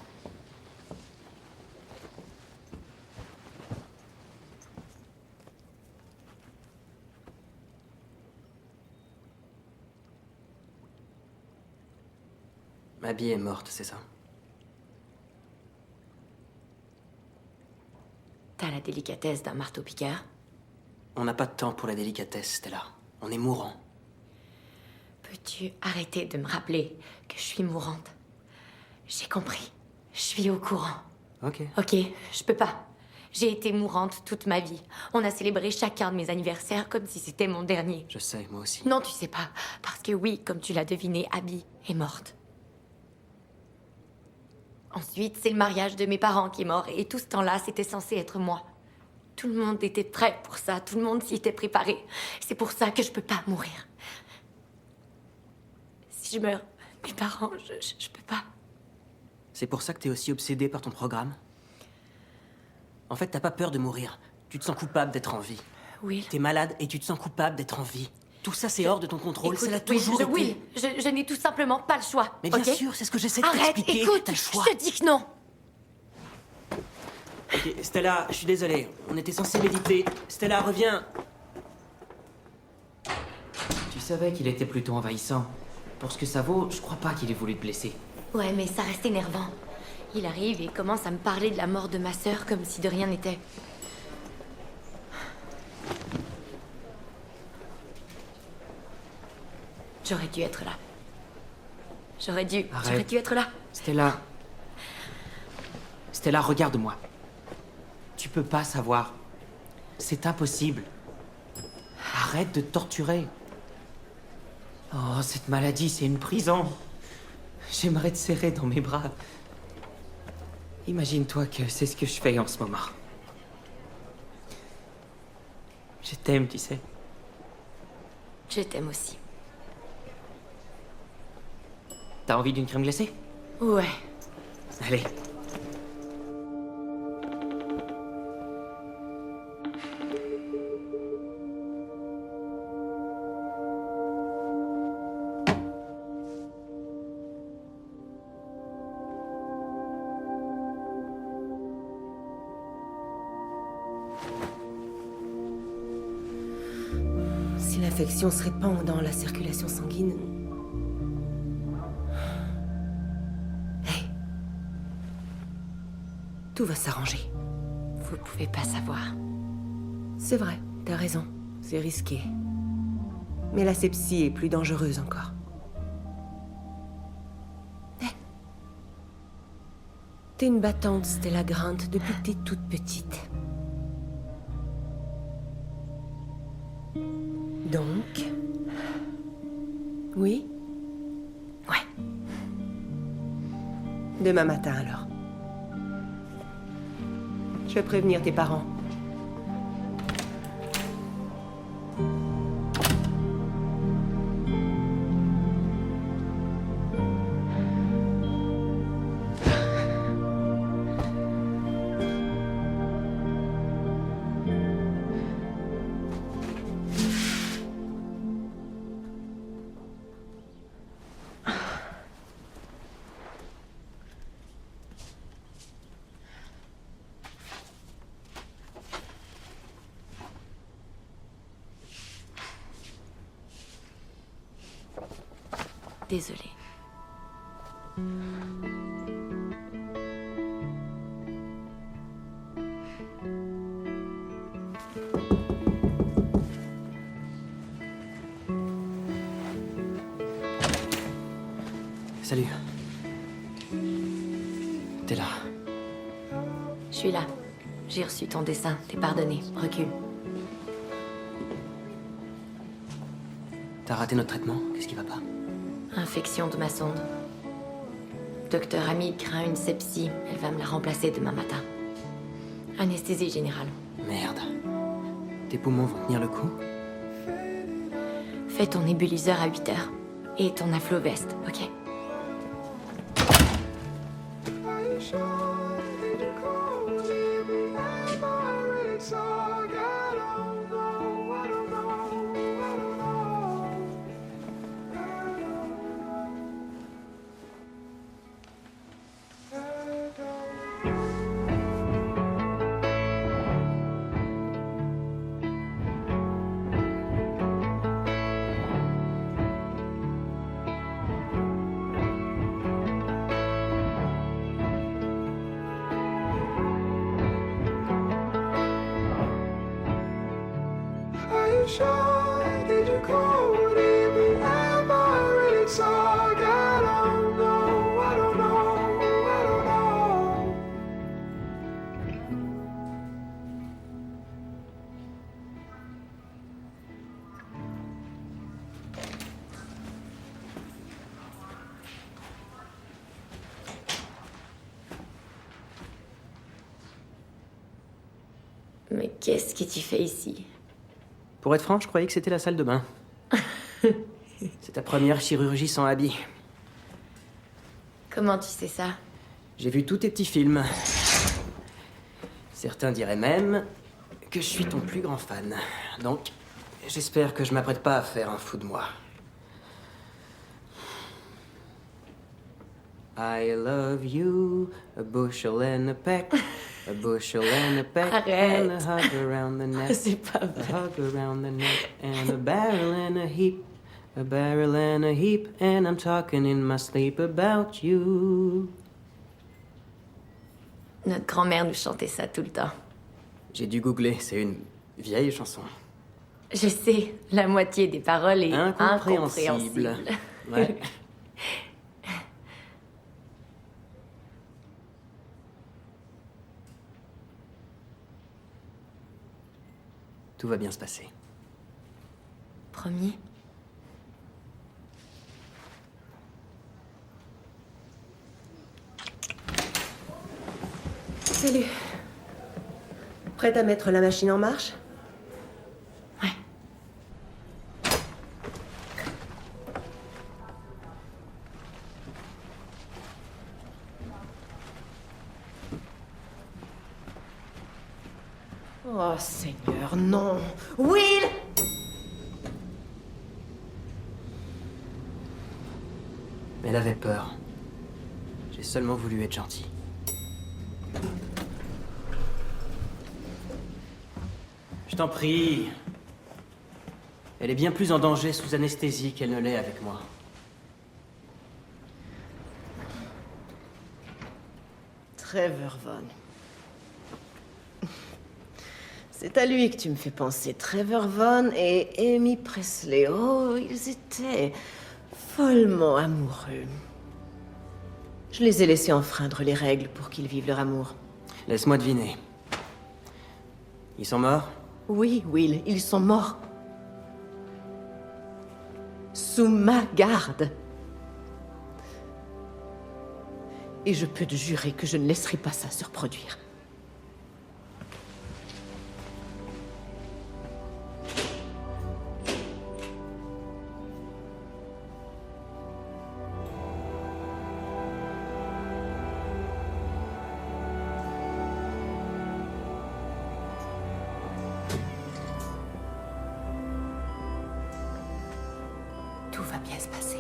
Speaker 6: Abby est morte, c'est ça?
Speaker 2: T'as la délicatesse d'un marteau-piqueur.
Speaker 6: On n'a pas de temps pour la délicatesse, Stella. On est mourant.
Speaker 2: Peux-tu arrêter de me rappeler que je suis mourante? J'ai compris. Je suis au courant.
Speaker 6: Ok.
Speaker 2: Ok, je peux pas. J'ai été mourante toute ma vie. On a célébré chacun de mes anniversaires comme si c'était mon dernier.
Speaker 6: Je sais, moi aussi.
Speaker 2: Non, tu sais pas. Parce que oui, comme tu l'as deviné, Abby est morte. Ensuite, c'est le mariage de mes parents qui est mort. Et tout ce temps-là, c'était censé être moi. Tout le monde était prêt pour ça. Tout le monde s'y était préparé. C'est pour ça que je peux pas mourir. Si je meurs, mes parents, je peux pas.
Speaker 6: C'est pour ça que t'es aussi obsédée par ton programme? En fait, t'as pas peur de mourir. Tu te sens coupable d'être en vie.
Speaker 2: Oui.
Speaker 6: T'es malade et tu te sens coupable d'être en vie. Tout ça, c'est hors de ton contrôle.
Speaker 2: Écoute,
Speaker 6: Ça l'a toujours été.
Speaker 2: Oui, je n'ai tout simplement pas le choix.
Speaker 6: Mais bien
Speaker 2: ok
Speaker 6: sûr, c'est ce que j'essaie de
Speaker 2: Arrête,
Speaker 6: t'expliquer.
Speaker 2: écoute,
Speaker 6: T'as le choix.
Speaker 2: je te dis que non.
Speaker 6: Ok, Stella, je suis désolé. On était censé méditer. Stella, reviens.
Speaker 14: Tu savais qu'il était plutôt envahissant. Pour ce que ça vaut, je crois pas qu'il ait voulu te blesser.
Speaker 2: Ouais, mais ça reste énervant. Il arrive et commence à me parler de la mort de ma sœur comme si de rien n'était. J'aurais dû être là. J'aurais dû être là.
Speaker 14: Stella. Stella, regarde-moi. Tu peux pas savoir. C'est impossible. Arrête de te torturer. Oh, cette maladie, c'est une prison. J'aimerais te serrer dans mes bras. Imagine-toi que c'est ce que je fais en ce moment. Je t'aime, tu sais.
Speaker 2: Je t'aime aussi.
Speaker 14: T'as envie d'une crème glacée?
Speaker 2: Ouais.
Speaker 14: Allez.
Speaker 10: Si l'infection se répand dans la circulation sanguine... Hey. Tout va s'arranger.
Speaker 2: Vous pouvez pas savoir.
Speaker 10: C'est vrai, t'as raison. C'est risqué. Mais la sepsie est plus dangereuse encore. T'es une battante, Stella Grant, depuis que t'es toute petite. Donc... Oui? Ouais. Demain matin, alors. Je vais prévenir tes parents.
Speaker 2: Désolée.
Speaker 6: Salut. T'es là.
Speaker 2: Je suis là. J'ai reçu ton dessin. T'es pardonné. Recule.
Speaker 6: T'as raté notre traitement? Qu'est-ce qui va pas?
Speaker 2: Infection de ma sonde. Docteur Hamid craint une sepsie. Elle va me la remplacer demain matin. Anesthésie générale.
Speaker 6: Merde. Tes poumons vont tenir le coup?
Speaker 2: Fais ton nébuliseur à 8 heures. Et ton affloveste, ok? Mais qu'est-ce que tu fais ici?
Speaker 6: Pour être franc, je croyais que c'était la salle de bain. C'est ta première chirurgie sans habit.
Speaker 2: Comment tu sais ça?
Speaker 6: J'ai vu tous tes petits films. Certains diraient même que je suis ton plus grand fan. Donc, j'espère que je m'apprête pas à faire un fou de moi. I love you, a bushel and a peck, a bushel and a peck,
Speaker 2: Arrête.
Speaker 6: and a hug around the neck,
Speaker 2: C'est pas
Speaker 6: a hug around the neck, and a barrel and a heap, a barrel and a heap, and I'm talking in my sleep about you.
Speaker 2: Notre grand-mère nous chantait ça tout le temps.
Speaker 6: J'ai dû googler, c'est une vieille chanson.
Speaker 2: Je sais, la moitié des paroles est incompréhensible.
Speaker 6: Ouais. Tout va bien se passer.
Speaker 2: Promis?
Speaker 10: Salut. Prête à mettre la machine en marche?
Speaker 2: Ouais.
Speaker 5: Oh, Seigneur, non. Will!
Speaker 6: Elle avait peur. J'ai seulement voulu être gentil. Je t'en prie. Elle est bien plus en danger sous anesthésie qu'elle ne l'est avec moi.
Speaker 5: Trevor Von. C'est à lui que tu me fais penser. Trevor Vaughan et Amy Presley. Oh, ils étaient follement amoureux. Je les ai laissés enfreindre les règles pour qu'ils vivent leur amour.
Speaker 6: Laisse-moi deviner. Ils sont morts?
Speaker 5: Oui, Will, ils sont morts. Sous ma garde. Et je peux te jurer que je ne laisserai pas ça se reproduire.
Speaker 13: Tout va bien se passer.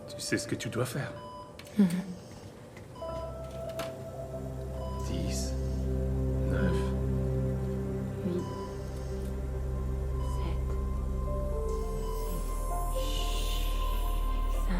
Speaker 15: Tu sais ce que tu dois faire. 10, 9,
Speaker 2: 8, 7, 6, 5.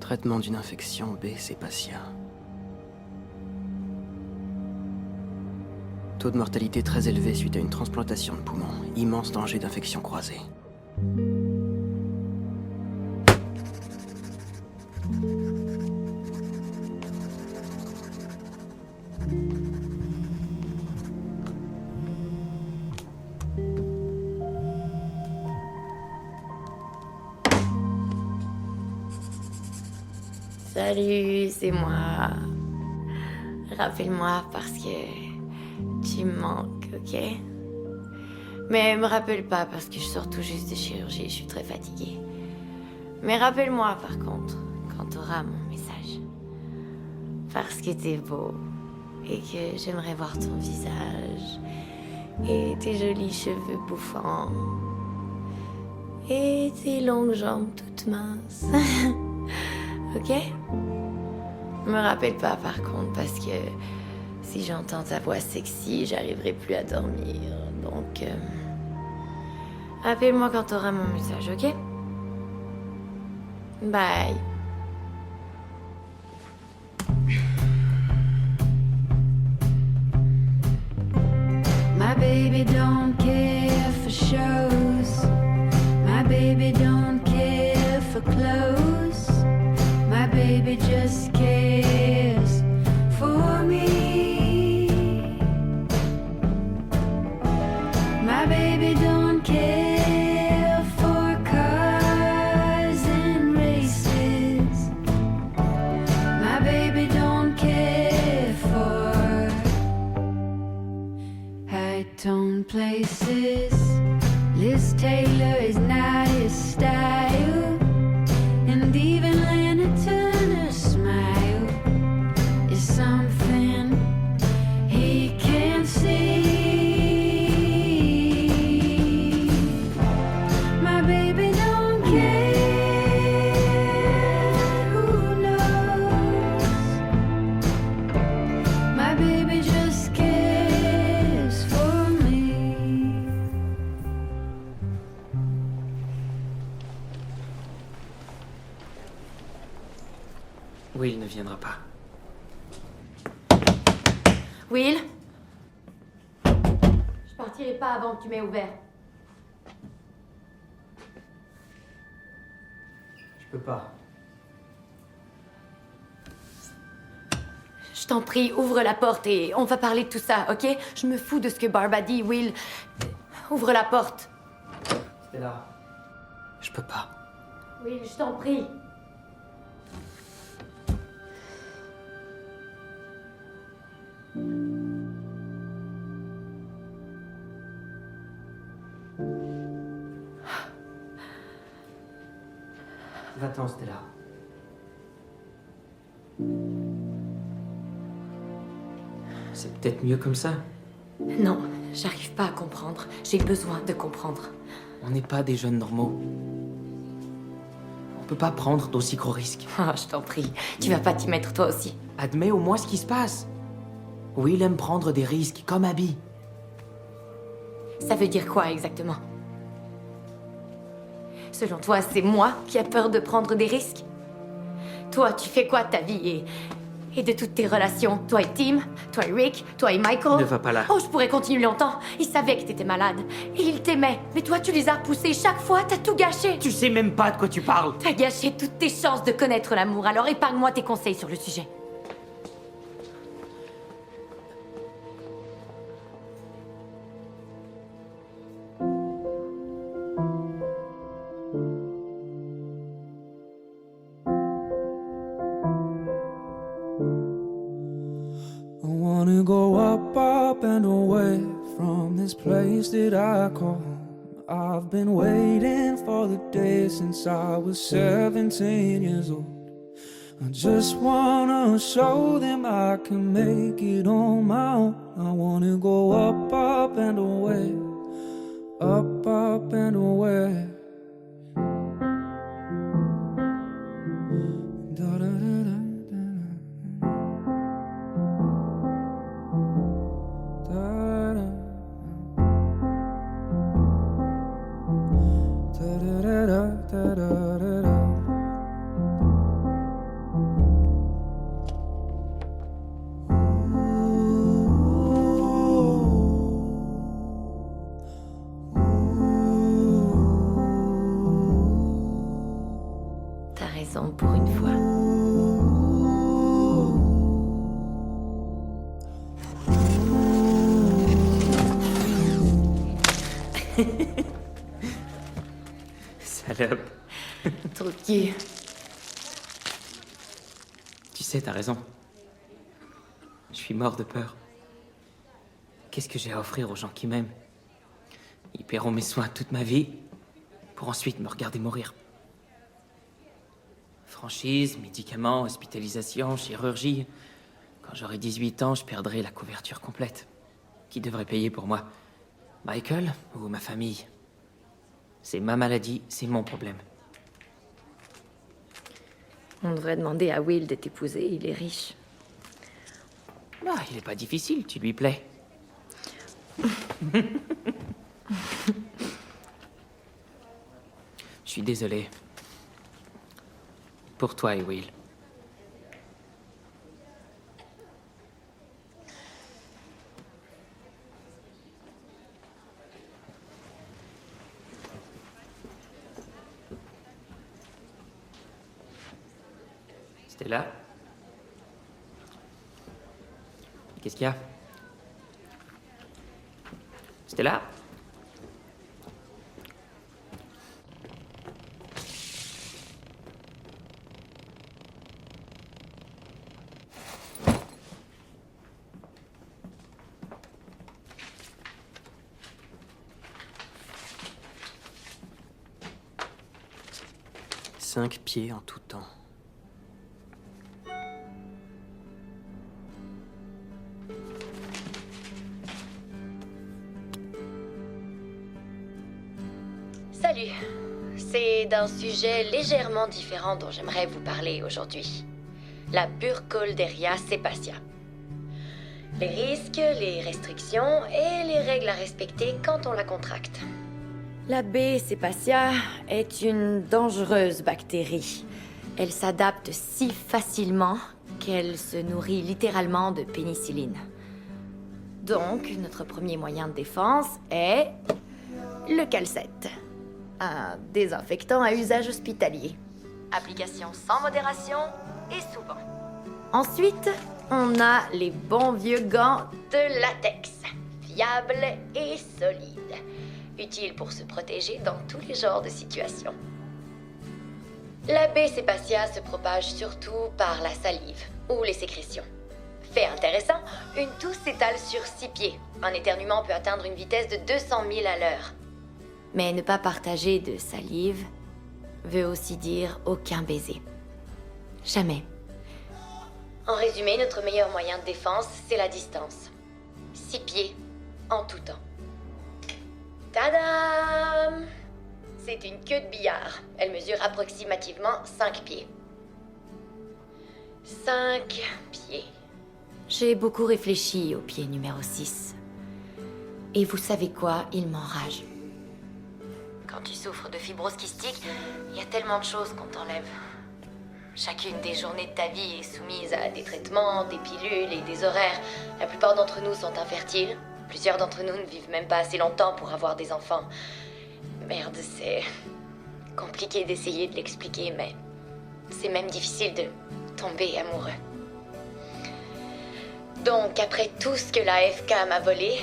Speaker 6: Traitement d'une infection B, sépatia. Taux de mortalité très élevé suite à une transplantation de poumon. Immense danger d'infection croisée.
Speaker 2: Salut, c'est moi. Rappelle-moi parce que tu me manques, ok? Mais me rappelle pas parce que je sors tout juste de chirurgie, je suis très fatiguée. Mais rappelle-moi par contre, quand t'auras mon message. Parce que t'es beau et que j'aimerais voir ton visage et tes jolis cheveux bouffants et tes longues jambes toutes minces. Ok? Me rappelle pas par contre parce que si j'entends ta voix sexy, j'arriverai plus à dormir. Donc, appelle-moi quand t'auras mon message, ok? Bye.
Speaker 11: My baby don't care for shows. My baby don't care for clothes. My baby just cares for me. My baby don't care for cars and races. My baby don't care for high-tone places. Liz Taylor is not his style. And even Lana Turner's smile is something he can't see. My baby don't care who knows. My baby just cares for me.
Speaker 14: Will ne viendra pas.
Speaker 2: Will? partirai pas avant que tu m'aies ouvert.
Speaker 6: Je peux pas.
Speaker 2: Je t'en prie, ouvre la porte et on va parler de tout ça, ok? Je me fous de ce que Barb a dit, Will. Ouvre la porte.
Speaker 6: Stella, je peux pas.
Speaker 2: Will, je t'en prie.
Speaker 6: Va-t'en, Stella.
Speaker 14: C'est peut-être mieux comme ça.
Speaker 2: Non, j'arrive pas à comprendre. J'ai besoin de comprendre.
Speaker 14: On n'est pas des jeunes normaux. On peut pas prendre d'aussi gros risques.
Speaker 2: Oh, je t'en prie. Tu vas pas t'y mettre toi aussi.
Speaker 14: Admets au moins ce qui se passe. Will aime prendre des risques, comme Abby.
Speaker 2: Ça veut dire quoi exactement? Selon toi, c'est moi qui a peur de prendre des risques? Toi, tu fais quoi de ta vie et de toutes tes relations? Toi et Tim, toi et Rick, toi et Michael?
Speaker 14: Ne va pas là.
Speaker 2: Oh, je pourrais continuer longtemps. Ils savaient que t'étais malade. Et ils t'aimaient. Mais toi, tu les as repoussés. Chaque fois, t'as tout gâché.
Speaker 14: Tu sais même pas de quoi tu parles.
Speaker 2: T'as gâché toutes tes chances de connaître l'amour. Alors épargne-moi tes conseils sur le sujet.
Speaker 16: I wanna go up and away from this place that I call home. I've been waiting for the day since I was 17 years old. I just wanna show them I can make it on my own. I wanna go up and away, up and away.
Speaker 2: T'as raison pour une fois.
Speaker 14: Salope.
Speaker 2: Trop cul.
Speaker 14: Tu sais, t'as raison. Je suis mort de peur. Qu'est-ce que j'ai à offrir aux gens qui m'aiment? Ils paieront mes soins toute ma vie, pour ensuite me regarder mourir. Franchise, médicaments, hospitalisation, chirurgie. Quand j'aurai 18 ans, je perdrai la couverture complète. Qui devrait payer pour moi? Michael ou ma famille? C'est ma maladie, c'est mon problème.
Speaker 2: On devrait demander à Will de t'épouser, il est riche.
Speaker 14: Ah, il est pas difficile, tu lui plais. Je suis désolé. Pour toi et Will. Stella? Qu'est-ce qu'il y a? Stella?
Speaker 6: Cinq pieds en tout temps.
Speaker 2: Salut. C'est d'un sujet légèrement différent dont j'aimerais vous parler aujourd'hui. La Burkholderia cepacia. Les risques, les restrictions et les règles à respecter quand on la contracte. La B. cepacia est une dangereuse bactérie. Elle s'adapte si facilement qu'elle se nourrit littéralement de pénicilline. Donc, notre premier moyen de défense est le calcette. Un désinfectant à usage hospitalier. Application sans modération et souvent. Ensuite, on a les bons vieux gants de latex. Fiables et solides. Utiles pour se protéger dans tous les genres de situations. La B. cepacia se propage surtout par la salive ou les sécrétions. Fait intéressant, une toux s'étale sur 6 pieds. Un éternuement peut atteindre une vitesse de 200 000 à l'heure. Mais ne pas partager de salive veut aussi dire aucun baiser. Jamais. En résumé, notre meilleur moyen de défense, c'est la distance. 6 pieds, en tout temps. Tadam! C'est une queue de billard. Elle mesure approximativement 5 pieds. 5 pieds. J'ai beaucoup réfléchi au pied numéro 6. Et vous savez quoi? Il m'enrage. Quand tu souffres de fibrose kystique, il y a tellement de choses qu'on t'enlève. Chacune des journées de ta vie est soumise à des traitements, des pilules et des horaires. La plupart d'entre nous sont infertiles. Plusieurs d'entre nous ne vivent même pas assez longtemps pour avoir des enfants. Merde, c'est compliqué d'essayer de l'expliquer, mais c'est même difficile de tomber amoureux. Donc, après tout ce que la FK m'a volé,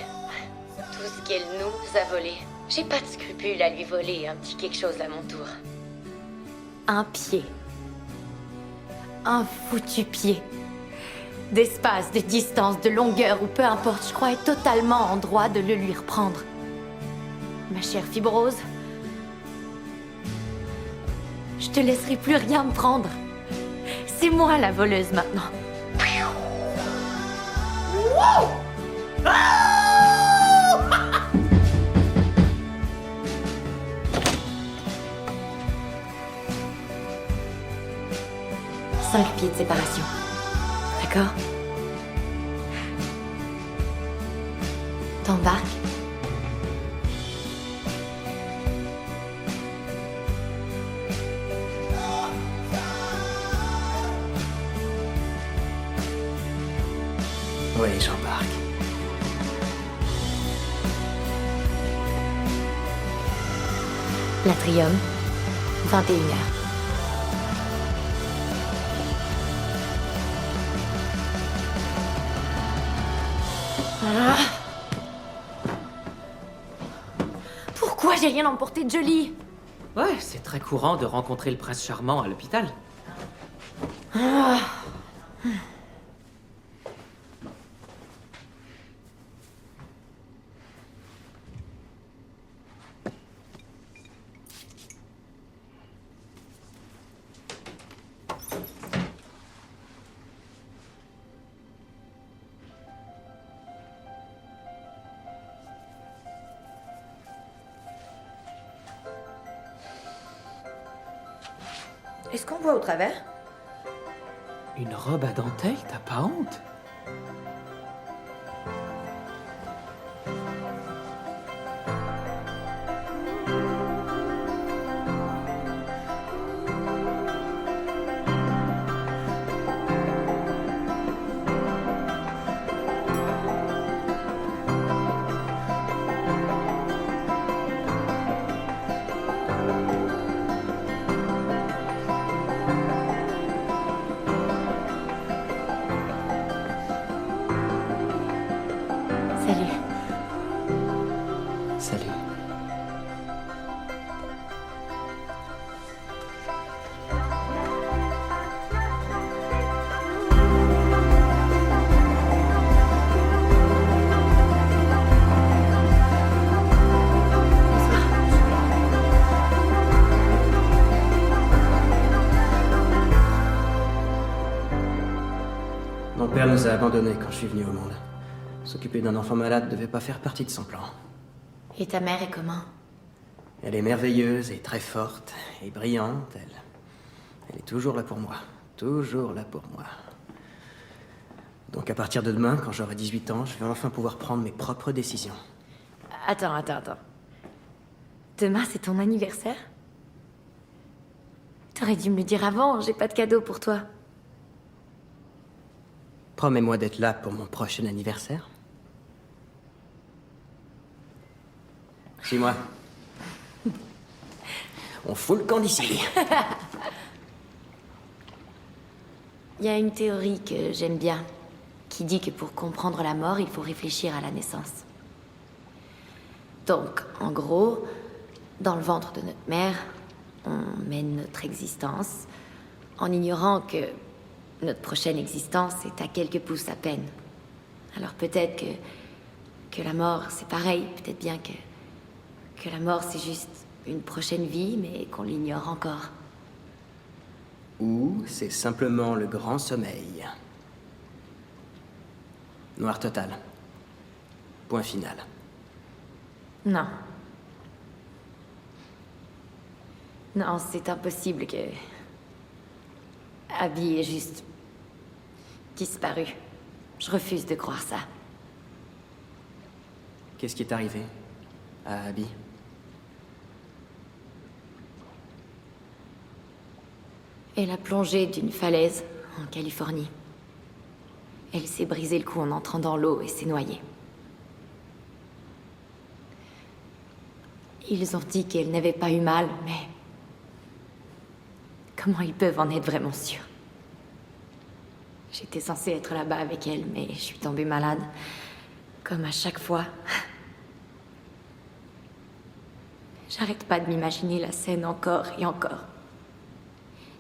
Speaker 2: tout ce qu'elle nous a volé, j'ai pas de scrupule à lui voler un petit quelque chose à mon tour. Un pied. Un foutu pied. D'espace, de distance, de longueur ou peu importe, je crois être totalement en droit de le lui reprendre. Ma chère fibrose, je te laisserai plus rien me prendre. C'est moi la voleuse maintenant. Cinq pieds de séparation. D'accord? T'embarques?
Speaker 6: Oui, j'embarque.
Speaker 2: L'atrium, 21h. Pourquoi j'ai rien emporté de joli?
Speaker 14: Ouais, c'est très courant de rencontrer le prince charmant à l'hôpital.
Speaker 2: Est-ce qu'on voit au travers?
Speaker 14: Une robe à dentelle, t'as pas honte?
Speaker 6: Salut. Mon père nous a abandonnés quand je suis venu au monde. S'occuper d'un enfant malade devait pas faire partie de son plan.
Speaker 2: Et ta mère est comment?
Speaker 6: Elle est merveilleuse et très forte et brillante. Elle est toujours là pour moi. Toujours là pour moi. Donc à partir de demain, quand j'aurai 18 ans, je vais enfin pouvoir prendre mes propres décisions.
Speaker 2: Attends. Demain, c'est ton anniversaire? T'aurais dû me le dire avant, j'ai pas de cadeau pour toi.
Speaker 6: Promets-moi d'être là pour mon prochain anniversaire. Suis-moi. On fout le camp d'ici.
Speaker 2: Il y a une théorie que j'aime bien, qui dit que pour comprendre la mort, il faut réfléchir à la naissance. Donc, en gros, dans le ventre de notre mère, on mène notre existence en ignorant que notre prochaine existence est à quelques pouces à peine. Alors peut-être que la mort, c'est pareil. Peut-être bien que la mort, c'est juste une prochaine vie, mais qu'on l'ignore encore.
Speaker 6: Ou c'est simplement le grand sommeil. Noir total. Point final.
Speaker 2: Non. Non, c'est impossible que... Abby ait juste... disparu. Je refuse de croire ça.
Speaker 6: Qu'est-ce qui est arrivé à Abby?
Speaker 2: Elle a plongé d'une falaise en Californie. Elle s'est brisé le cou en entrant dans l'eau et s'est noyée. Ils ont dit qu'elle n'avait pas eu mal, mais... comment ils peuvent en être vraiment sûrs? J'étais censée être là-bas avec elle, mais je suis tombée malade. Comme à chaque fois. J'arrête pas de m'imaginer la scène encore et encore.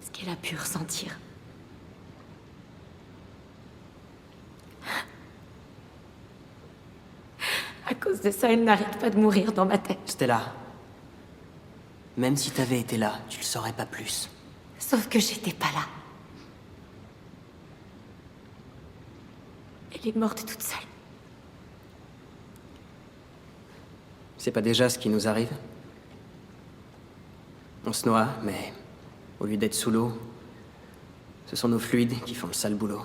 Speaker 2: Ce qu'elle a pu ressentir. À cause de ça, elle n'arrête pas de mourir dans ma tête.
Speaker 6: Stella, même si t'avais été là, tu le saurais pas plus.
Speaker 2: Sauf que j'étais pas là. Elle est morte toute seule.
Speaker 6: C'est pas déjà ce qui nous arrive? On se noie, mais au lieu d'être sous l'eau, ce sont nos fluides qui font le sale boulot.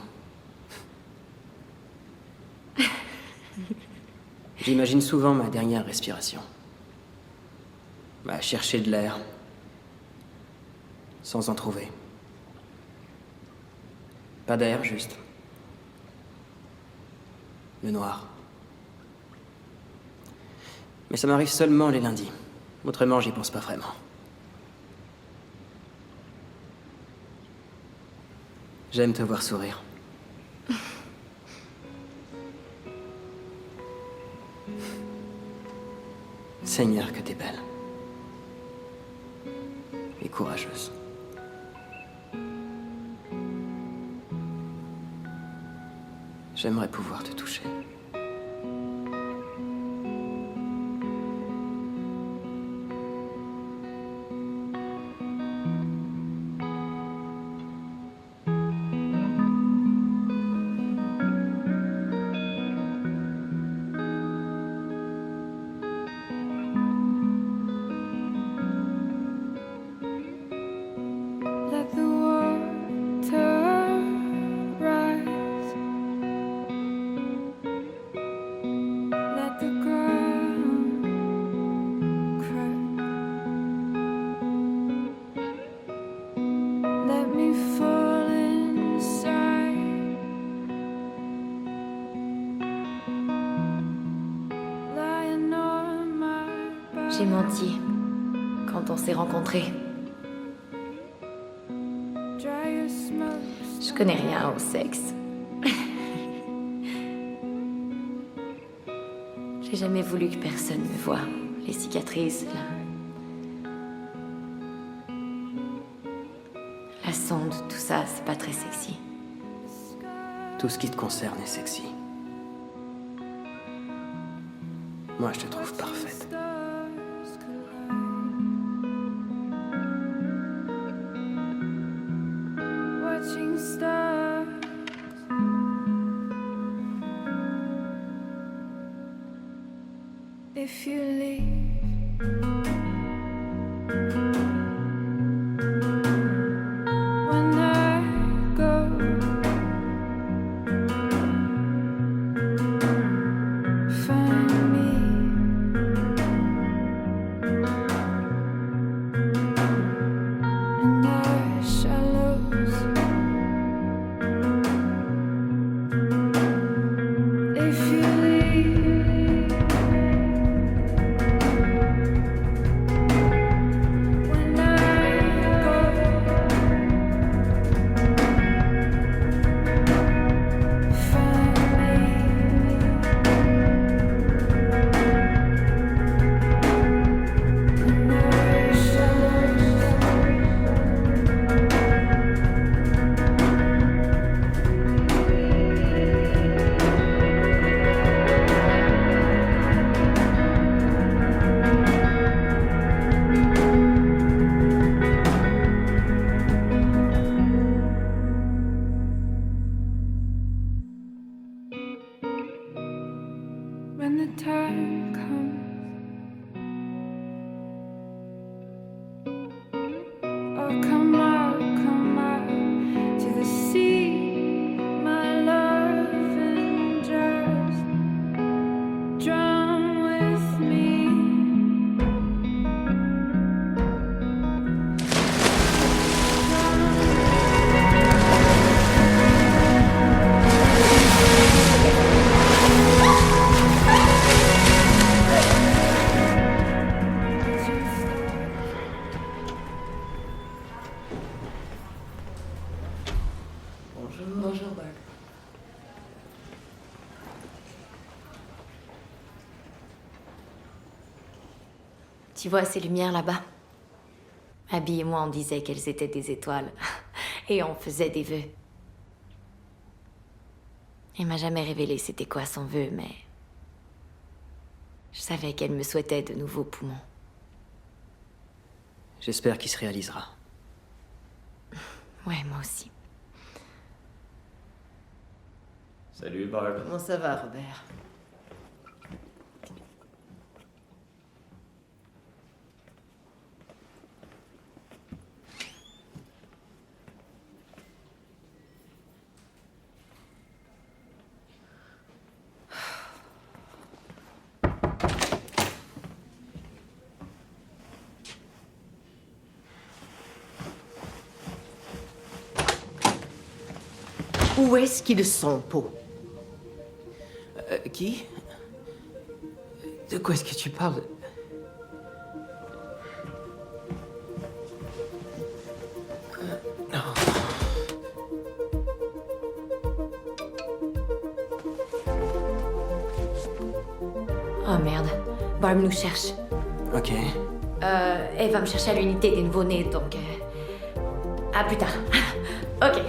Speaker 6: J'imagine souvent ma dernière respiration. Chercher de l'air, sans en trouver. Pas d'air, juste. Le noir. Mais ça m'arrive seulement les lundis. Autrement, j'y pense pas vraiment. J'aime te voir sourire. Seigneur, que t'es belle. Et courageuse. J'aimerais pouvoir te toucher.
Speaker 11: Let the water rise. Let the ground crack. Let me fall inside. Lying on my back.
Speaker 2: J'ai menti quand on s'est rencontrés.
Speaker 11: Dry your smoke.
Speaker 2: Je connais rien au sexe. J'ai jamais voulu que personne me voie. Les cicatrices, la sonde, tout ça, c'est pas très sexy.
Speaker 6: Tout ce qui te concerne est sexy. Moi, je te trouve parfaite.
Speaker 11: Watching stars. If you leave, when I go, find me. In the shallows. If you leave,
Speaker 5: Bonjour.
Speaker 2: Bonjour, Barb. Tu vois ces lumières là-bas? Abby et moi, on disait qu'elles étaient des étoiles. Et on faisait des vœux. Elle m'a jamais révélé c'était quoi son vœu, mais... je savais qu'elle me souhaitait de nouveaux poumons.
Speaker 6: J'espère qu'il se réalisera.
Speaker 2: Ouais, moi aussi.
Speaker 7: Salut, Barb.
Speaker 5: Comment ça va, Robert? Où est-ce qu'ils sont, Po?
Speaker 14: Qui? De quoi est-ce que tu parles?
Speaker 2: Oh merde, Barb nous cherche.
Speaker 6: Ok.
Speaker 2: Elle va me chercher à l'unité des nouveau-nés, donc... à plus tard. Ok.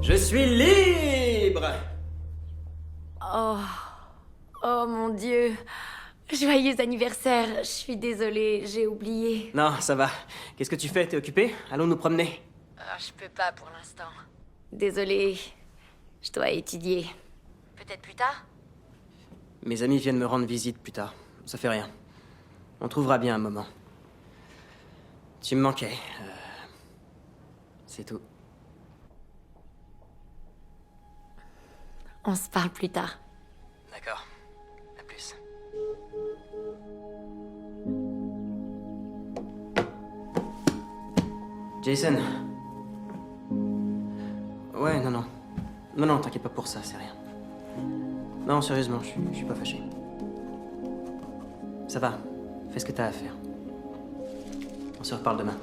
Speaker 6: Je suis libre!
Speaker 2: Oh... oh mon Dieu. Joyeux anniversaire. Je suis désolée, j'ai oublié.
Speaker 6: Non, ça va. Qu'est-ce que tu fais? T'es occupé? Allons nous promener.
Speaker 2: Je peux pas pour l'instant. Désolée. Je dois étudier. Peut-être plus tard?
Speaker 6: Mes amis viennent me rendre visite plus tard. Ça fait rien. On trouvera bien un moment. Tu me manquais. C'est tout.
Speaker 2: On se parle plus tard.
Speaker 6: D'accord. À plus. Jason. Ouais, non, non. Non, non, t'inquiète pas pour ça, c'est rien. Non, sérieusement, je suis pas fâché. Ça va. Fais ce que t'as à faire. On se reparle demain.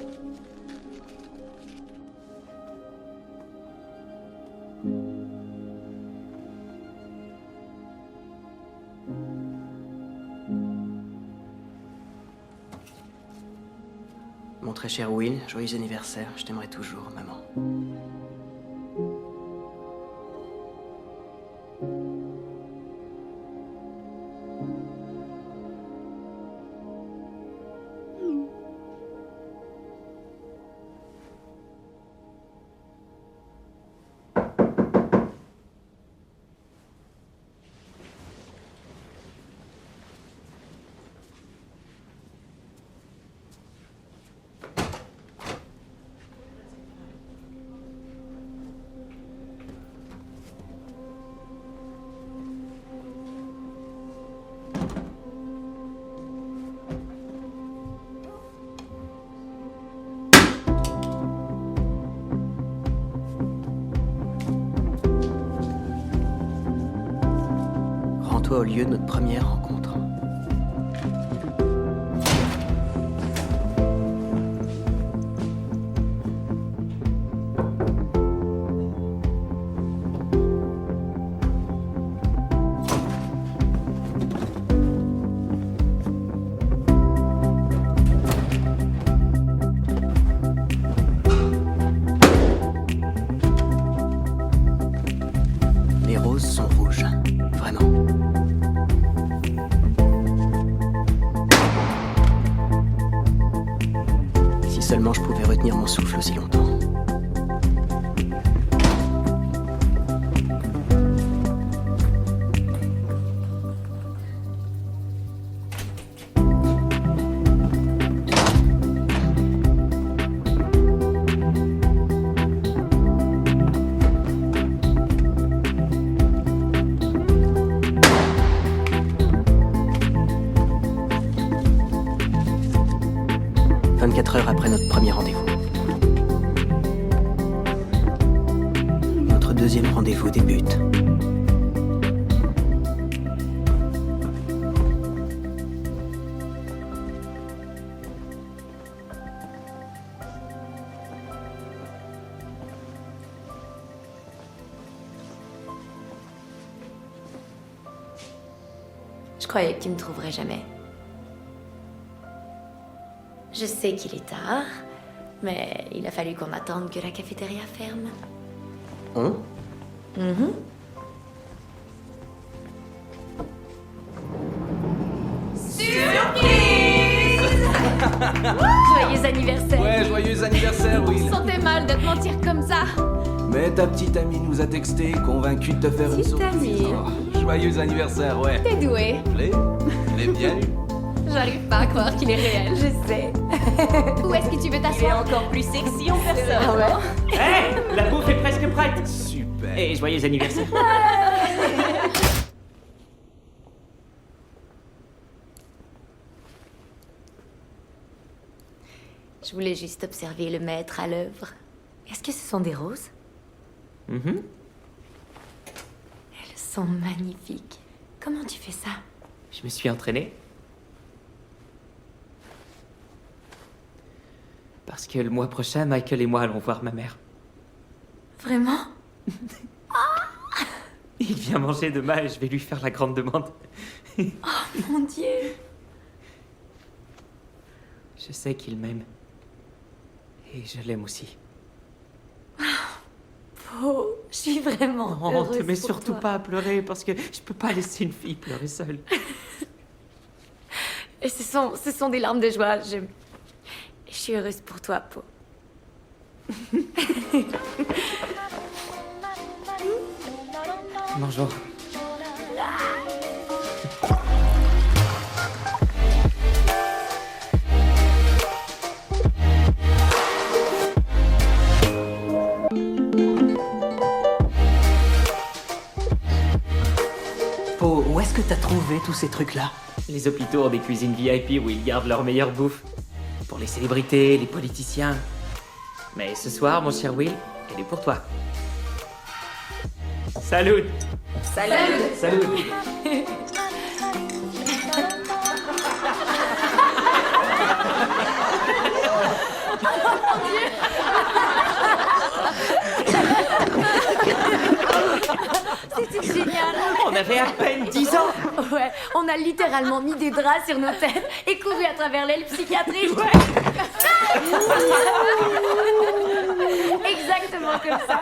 Speaker 6: Mon très cher Will, joyeux anniversaire. Je t'aimerai toujours, maman. toi au lieu de notre première rencontre. Les roses sont rouges, vraiment. Si seulement je pouvais retenir mon souffle aussi longtemps. Heures après notre premier rendez-vous. Notre deuxième rendez-vous débute.
Speaker 2: Je croyais que tu me trouverais jamais. Je sais qu'il est tard, mais il a fallu qu'on attende que la cafétéria ferme.
Speaker 6: On?
Speaker 2: Mhm. Joyeux anniversaire!
Speaker 7: Ouais, joyeux anniversaire,
Speaker 4: Je
Speaker 7: Will.
Speaker 4: sentais mal de te mentir comme ça.
Speaker 7: Mais ta petite amie nous a texté, convaincue de te faire une
Speaker 4: Petite
Speaker 7: surprise.
Speaker 4: amie.
Speaker 7: Oh, joyeux anniversaire, ouais.
Speaker 4: T'es doué.
Speaker 7: Je l'ai bien eu.
Speaker 4: J'arrive pas à croire qu'il est réel.
Speaker 2: Je sais.
Speaker 4: Où est-ce que tu veux t'asseoir?
Speaker 5: encore plus sexy en personne.
Speaker 2: Ah ouais?
Speaker 14: Hé, la bouffe est presque prête.
Speaker 7: Super.
Speaker 14: Et joyeux anniversaire.
Speaker 2: Je voulais juste observer le maître à l'œuvre. Est-ce que ce sont des roses?
Speaker 14: Mhm.
Speaker 2: Elles sont magnifiques. Comment tu fais ça?
Speaker 14: Je me suis entraîné. Parce que le mois prochain, Michael et moi allons voir ma mère.
Speaker 2: Vraiment?
Speaker 14: Il vient manger demain et je vais lui faire la grande demande.
Speaker 2: Oh mon Dieu!
Speaker 14: Je sais qu'il m'aime. Et je l'aime aussi.
Speaker 2: Oh, je suis vraiment
Speaker 14: Oh,
Speaker 2: heureuse
Speaker 14: te mets
Speaker 2: pour
Speaker 14: surtout
Speaker 2: toi.
Speaker 14: pas à pleurer parce que je peux pas laisser une fille pleurer seule.
Speaker 2: Et ce sont des larmes de joie. Je suis heureuse pour toi, Po.
Speaker 14: Bonjour.
Speaker 6: Po, où est-ce que t'as trouvé tous ces trucs-là?
Speaker 14: Les hôpitaux ont des cuisines VIP où ils gardent leur meilleure bouffe. Pour les célébrités, les politiciens. Mais ce soir, mon cher Will, elle est pour toi. Salut!
Speaker 2: Salut!
Speaker 14: Salut!
Speaker 2: C'était génial!
Speaker 14: On avait à peine 10 ans!
Speaker 2: Ouais, on a littéralement mis des draps sur nos têtes et couru à travers l'aile psychiatrique. Exactement comme ça.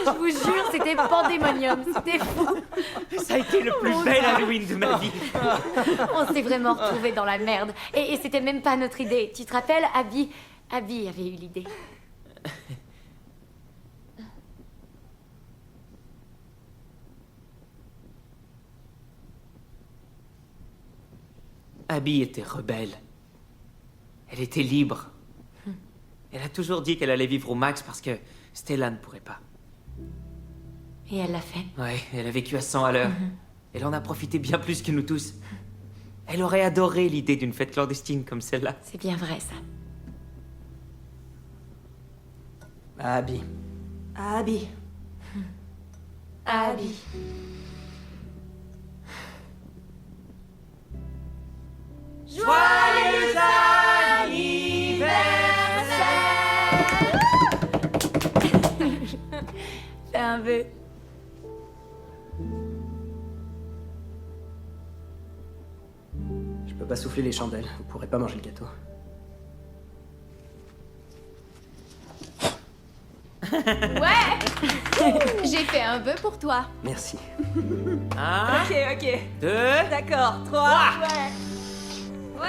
Speaker 2: Je vous jure, c'était pandémonium, c'était fou.
Speaker 14: Ça a été le plus bel Halloween de ma vie.
Speaker 2: On s'est vraiment retrouvés dans la merde. Et c'était même pas notre idée. Tu te rappelles, Abby avait eu l'idée.
Speaker 14: Abby était rebelle. Elle était libre. Elle a toujours dit qu'elle allait vivre au max parce que Stella ne pourrait pas.
Speaker 2: Et elle l'a fait.
Speaker 14: Ouais, elle a vécu à 100 à l'heure. Elle en a profité bien plus que nous tous. Elle aurait adoré l'idée d'une fête clandestine comme celle-là.
Speaker 2: C'est bien vrai, ça.
Speaker 6: Abby.
Speaker 10: Abby.
Speaker 2: Abby.
Speaker 14: Joyeux anniversaire!
Speaker 4: Fais un vœu.
Speaker 6: Je peux pas souffler les chandelles, vous pourrez pas manger le gâteau.
Speaker 17: Ouais. J'ai fait un vœu pour toi.
Speaker 6: Merci.
Speaker 14: Un,
Speaker 4: Ok.
Speaker 14: 2,
Speaker 4: D'accord, 3.
Speaker 17: Ouais.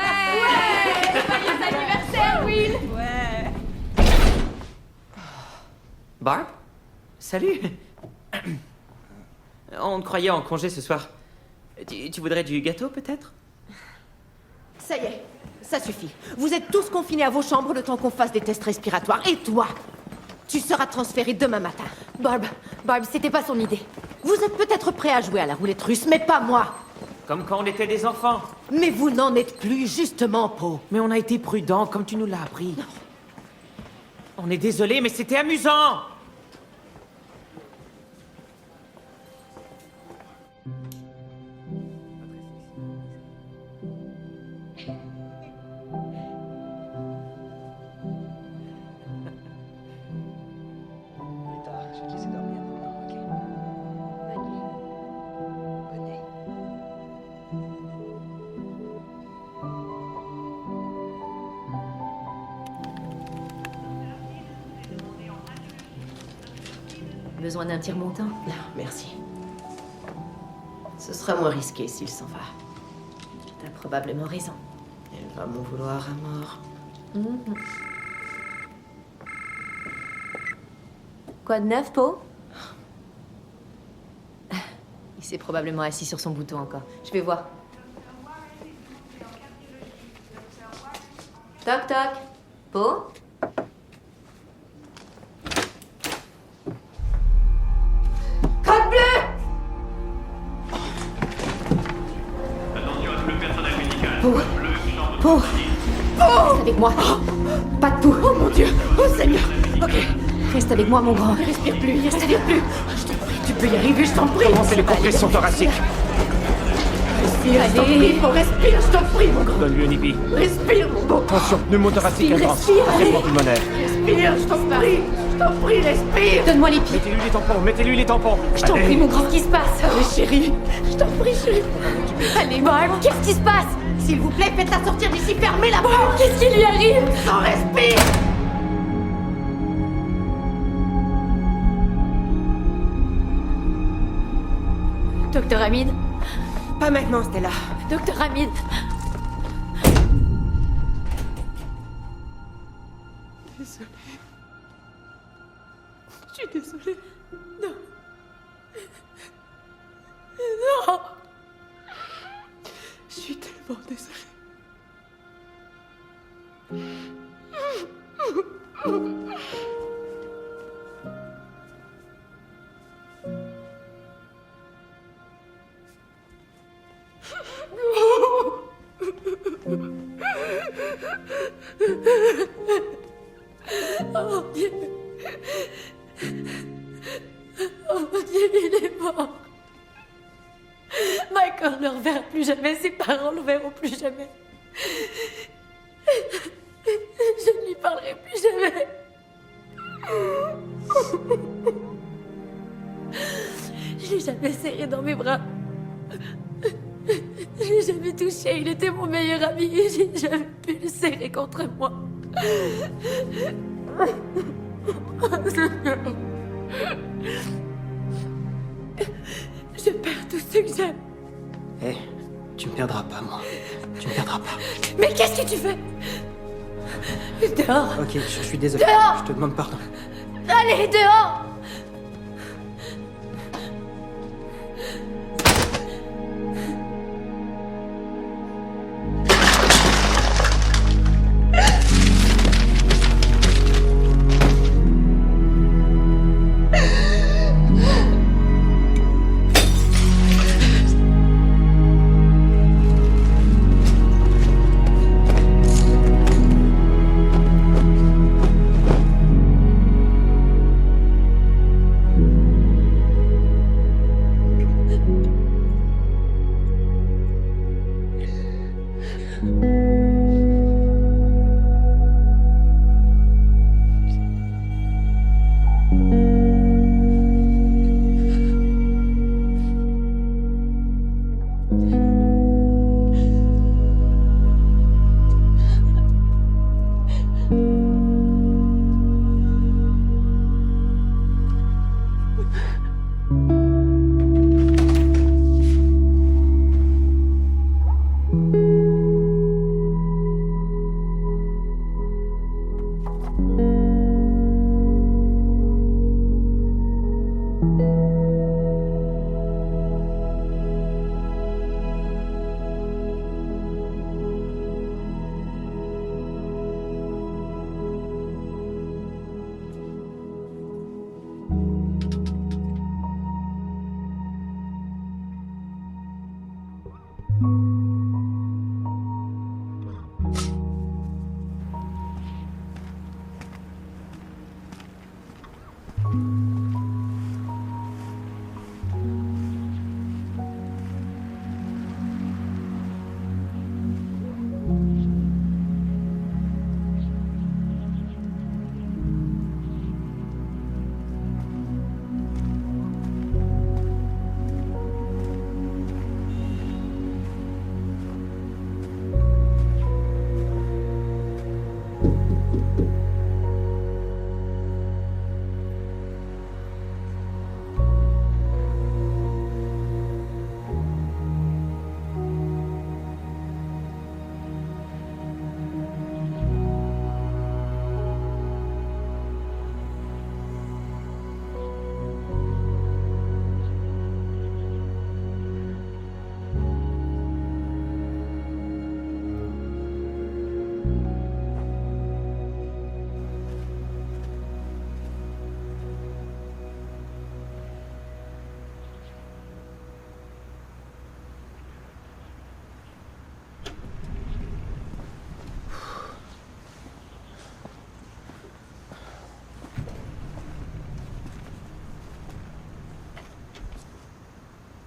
Speaker 17: Joyeux anniversaire, Will.
Speaker 4: Ouais.
Speaker 14: Barb? Salut! On te croyait en congé ce soir. Tu voudrais du gâteau, peut-être?
Speaker 3: Ça y est, ça suffit. Vous êtes tous confinés à vos chambres le temps qu'on fasse des tests respiratoires. Et toi, tu seras transféré demain matin.
Speaker 2: Barb, c'était pas son idée.
Speaker 3: Vous êtes peut-être prêts à jouer à la roulette russe, mais pas moi.
Speaker 14: Comme quand on était des enfants.
Speaker 3: Mais vous n'en êtes plus, justement, Po.
Speaker 14: Mais on a été prudents, comme tu nous l'as appris. On est désolé, mais c'était amusant!
Speaker 6: Je vais te laisser dormir maintenant, ok? Bonne nuit. Bonne nuit.
Speaker 5: Besoin d'un tire-montant?
Speaker 3: Non, merci. Ce sera moins risqué s'il s'en va.
Speaker 5: T'as probablement raison.
Speaker 3: Elle va m'en vouloir à mort.
Speaker 5: Quoi de neuf, Po? Il s'est probablement assis sur son bouton encore. Je vais voir. Toc toc. Po?
Speaker 3: Code bleu!
Speaker 7: Attention à tout le personnel médical.
Speaker 3: Po! Po!
Speaker 5: Reste avec moi.
Speaker 3: Pas de pouls. Oh mon Dieu! Oh Seigneur! Ok.
Speaker 5: Reste avec moi, mon grand.
Speaker 3: Respire plus, respire plus. Je t'en prie, tu peux y arriver, je t'en prie.
Speaker 14: Commencez les compressions thoraciques.
Speaker 3: Respire, je t'en prie. Oh, respire, je t'en prie, mon grand.
Speaker 14: Donne-lui une hippie.
Speaker 3: Respire, mon beau.
Speaker 14: Tension pneumothoracique
Speaker 3: Respire,
Speaker 14: intense.
Speaker 3: respire,
Speaker 14: Traitement
Speaker 3: allez.
Speaker 14: pulmonaire.
Speaker 3: Respire, je t'en prie, respire.
Speaker 5: Donne-moi les pieds.
Speaker 14: Mettez-lui les tampons, mettez-lui les tampons.
Speaker 5: Je t'en prie, mon grand. Qu'est-ce qui se passe?
Speaker 3: Allez, chérie, je t'en prie, chérie.
Speaker 5: Allez, Barb. Qu'est-ce qui se passe?
Speaker 3: S'il vous plaît, faites-la sortir d'ici, fermez la porte.
Speaker 5: Qu'est-ce qui lui arrive?
Speaker 3: Sans respire.
Speaker 2: Docteur Hamid.
Speaker 10: Pas maintenant, Stella.
Speaker 2: Docteur Hamid.
Speaker 3: Désolée. Je suis désolée. Non. Non. Je suis tellement désolée. Oh mon Dieu. Oh mon Dieu, il est mort. Michael ne reverra plus jamais, ses parents ne le verront plus jamais. Je ne lui parlerai plus jamais. Je l'ai jamais serré dans mes bras. Je l'ai jamais touché, il était mon meilleur ami et j'ai jamais pu le serrer contre moi. Je perds tout ce que j'aime.
Speaker 6: Hé, tu me perdras pas, moi. Tu me perdras pas.
Speaker 3: Mais qu'est-ce que tu fais? Dehors.
Speaker 6: Ok, je suis désolé.
Speaker 3: Dehors.
Speaker 6: Je te demande pardon.
Speaker 3: Allez, dehors.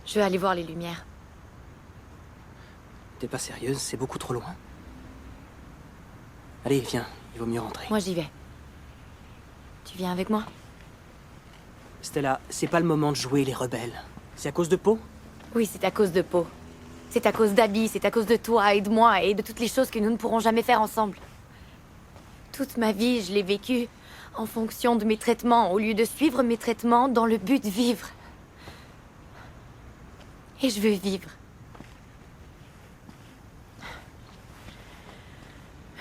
Speaker 2: Je vais aller voir les lumières.
Speaker 6: T'es pas sérieuse? C'est beaucoup trop loin. Allez, viens. Il vaut mieux rentrer.
Speaker 2: Moi, j'y vais. Tu viens avec moi?
Speaker 6: Stella, c'est pas le moment de jouer les rebelles. C'est à cause de Poe?
Speaker 2: Oui, c'est à cause de Poe. C'est à cause d'Abby, c'est à cause de toi et de moi et de toutes les choses que nous ne pourrons jamais faire ensemble. Toute ma vie, je l'ai vécue en fonction de mes traitements, au lieu de suivre mes traitements dans le but de vivre. Et je veux vivre.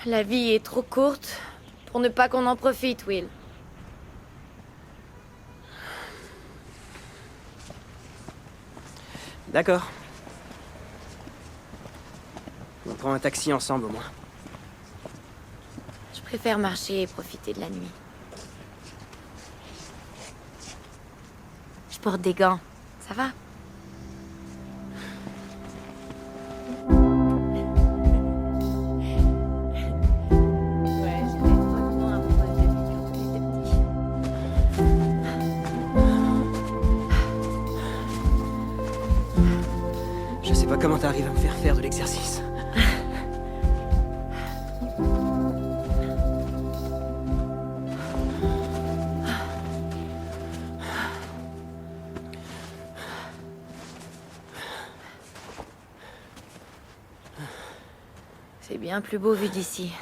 Speaker 2: La vie est trop courte pour ne pas qu'on en profite, Will.
Speaker 6: D'accord. On prend un taxi ensemble au moins.
Speaker 2: Je préfère marcher et profiter de la nuit. Je porte des gants. Ça va?
Speaker 6: Je sais pas comment t'arrives à me faire faire de l'exercice.
Speaker 2: C'est bien plus beau vu d'ici.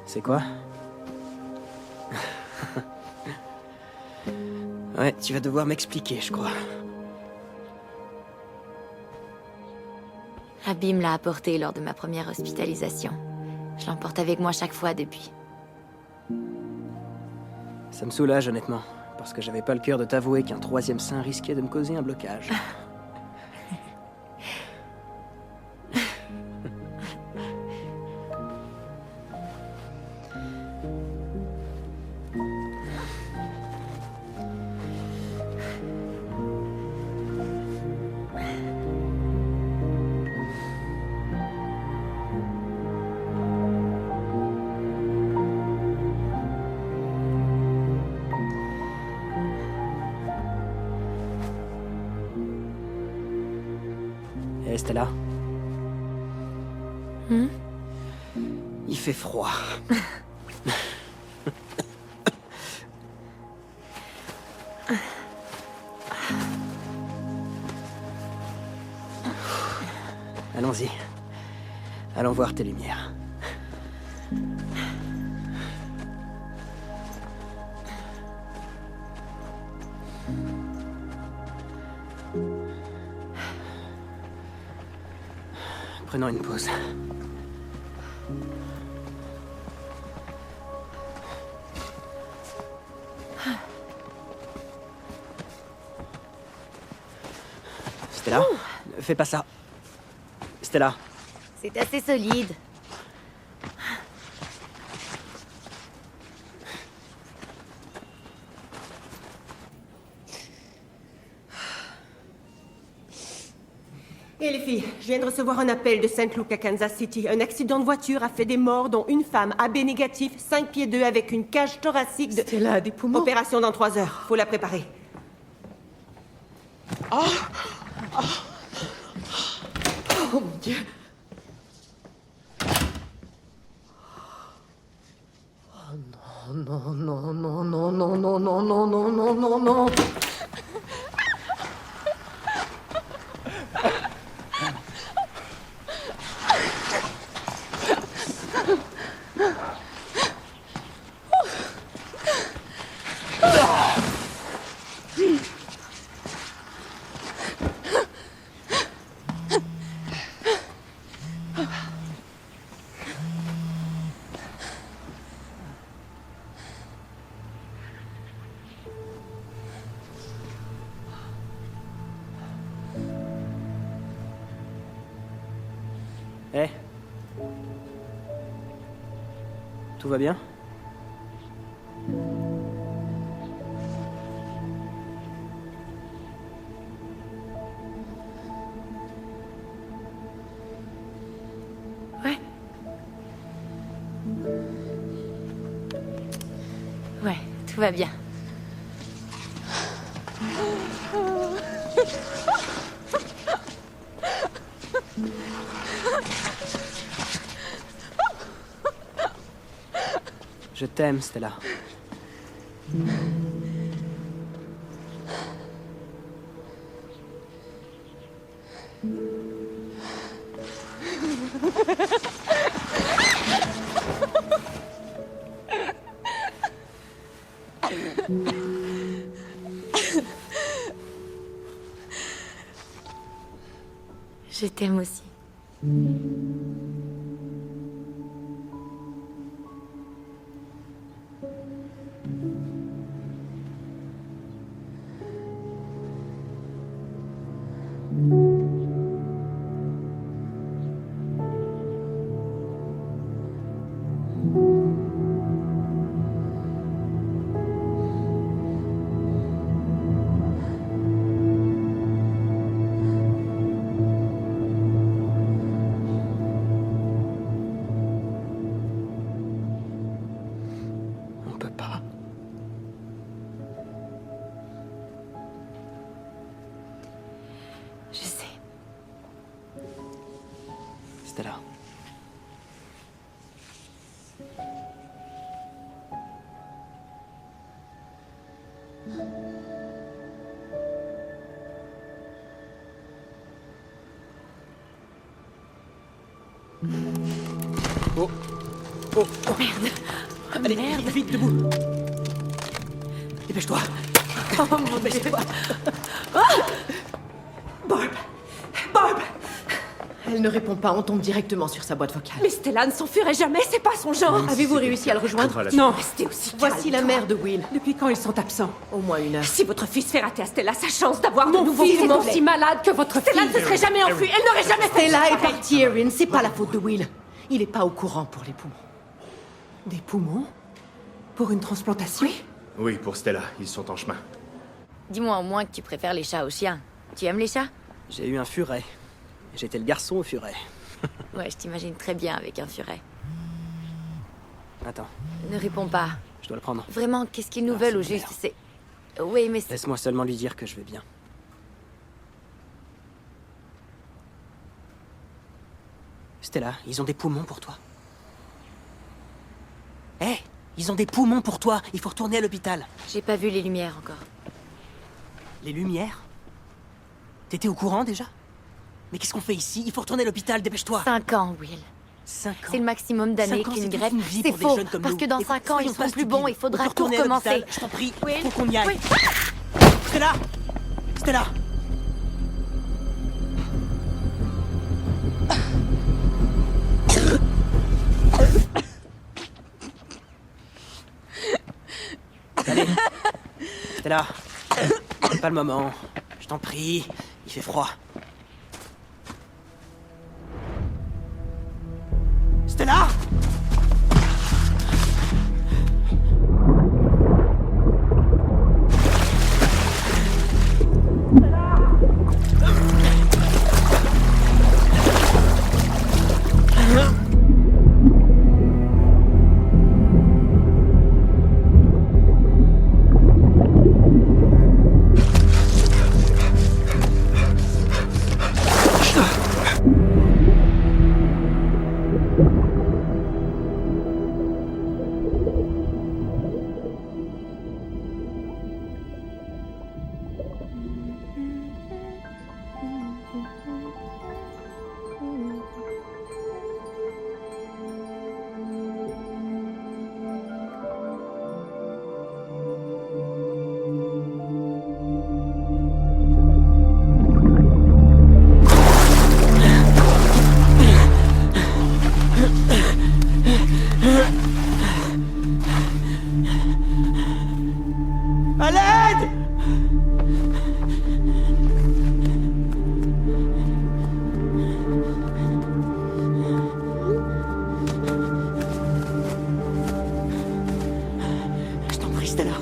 Speaker 6: C'est quoi? Ouais, tu vas devoir m'expliquer, je crois.
Speaker 2: Abby me l'a apporté lors de ma première hospitalisation. Je l'emporte avec moi chaque fois depuis.
Speaker 6: Ça me soulage, honnêtement, parce que j'avais pas le cœur de t'avouer qu'un troisième sein risquait de me causer un blocage. Et Stella? Il fait froid. Allons-y. Allons voir tes lumières. Prenons une pause. Stella, ne fais pas ça. Stella.
Speaker 1: C'est assez solide.
Speaker 10: Et les filles, je viens de recevoir un appel de Saint Luke à Kansas City. Un accident de voiture a fait des morts, dont une femme, AB négatif, 5 pieds 2, avec une cage thoracique de...
Speaker 3: Stella a des poumons.
Speaker 10: Opération dans 3 heures. Faut la préparer.
Speaker 3: Oh mon Dieu. Oh non, non, non, non, non, non, non, non, non, non, non, non.
Speaker 6: Eh. Tout va bien?
Speaker 2: Ouais. Ouais, tout va bien.
Speaker 6: Je t'aime, Stella.
Speaker 1: Je t'aime aussi.
Speaker 6: On peut pas.
Speaker 1: Je sais.
Speaker 6: Stella. Oh. Oh. Oh.
Speaker 1: Merde.
Speaker 6: Allez,
Speaker 1: Merde.
Speaker 6: vite, debout. Dépêche-toi.
Speaker 3: Oh mon Dieu. Barb. Barb.
Speaker 5: Elle ne répond pas, on tombe directement sur sa boîte vocale.
Speaker 3: Mais Stella ne s'enfuirait jamais, c'est pas son genre.
Speaker 5: Avez-vous réussi à le rejoindre?
Speaker 3: Non. Restez aussi calme.
Speaker 5: Voici la mère de Will.
Speaker 3: Depuis quand ils sont absents?
Speaker 5: Au moins 1 heure.
Speaker 3: Si votre fils fait rater à Stella sa chance d'avoir de
Speaker 5: Mon
Speaker 3: nouveaux
Speaker 5: fils est
Speaker 3: poumons,
Speaker 5: aussi
Speaker 3: si malade que votre
Speaker 5: Stella
Speaker 3: fille.
Speaker 5: ne se serait jamais enfuie,
Speaker 3: Elle n'aurait jamais fait
Speaker 5: Stella
Speaker 3: ça.
Speaker 5: est partie, Erin. C'est pas la faute de Will. Il est pas au courant pour les poumons.
Speaker 3: Des poumons? Pour une transplantation?
Speaker 15: Oui, pour Stella, ils sont en chemin.
Speaker 1: Dis-moi au moins que tu préfères les chats aux chiens. Tu aimes les chats?
Speaker 6: J'ai eu un furet. J'étais le garçon au furet.
Speaker 1: Ouais, je t'imagine très bien avec un furet.
Speaker 6: Attends,
Speaker 1: Ne réponds pas.
Speaker 6: je dois le prendre.
Speaker 1: Vraiment, qu'est-ce qu'ils nous
Speaker 6: Ah,
Speaker 1: veulent au
Speaker 6: c'est
Speaker 1: juste? C'est... Oui, mais c'est...
Speaker 6: Laisse-moi seulement lui dire que je vais bien. Stella, ils ont des poumons pour toi. Hé, ils ont des poumons pour toi. Il faut retourner à l'hôpital.
Speaker 1: J'ai pas vu les lumières encore.
Speaker 6: Les lumières? T'étais au courant déjà? Mais qu'est-ce qu'on fait ici? Il faut retourner à l'hôpital, dépêche-toi.
Speaker 2: 5 ans, Will.
Speaker 6: 5 ans.
Speaker 2: C'est le maximum d'années
Speaker 6: 5 ans,
Speaker 2: qu'une
Speaker 6: c'est toute
Speaker 2: greffe.
Speaker 6: une vie
Speaker 2: C'est
Speaker 6: pour des
Speaker 2: faux,
Speaker 6: jeunes comme
Speaker 2: parce
Speaker 6: nous.
Speaker 2: que dans
Speaker 6: Et
Speaker 2: 5 ans, ils
Speaker 6: soyons
Speaker 2: seront
Speaker 6: pas
Speaker 2: plus bons, il
Speaker 6: stupides.
Speaker 2: faudra
Speaker 6: On peut
Speaker 2: tout
Speaker 6: retourner à l'hôpital,
Speaker 2: recommencer.
Speaker 6: je t'en prie,
Speaker 2: Will.
Speaker 6: faut qu'on y aille.
Speaker 2: Will.
Speaker 6: Stella! Stella! Allez. Stella. C'est pas le moment. Je t'en prie. Il fait froid. Stella! À l'aide! Je t'en prie, Stella.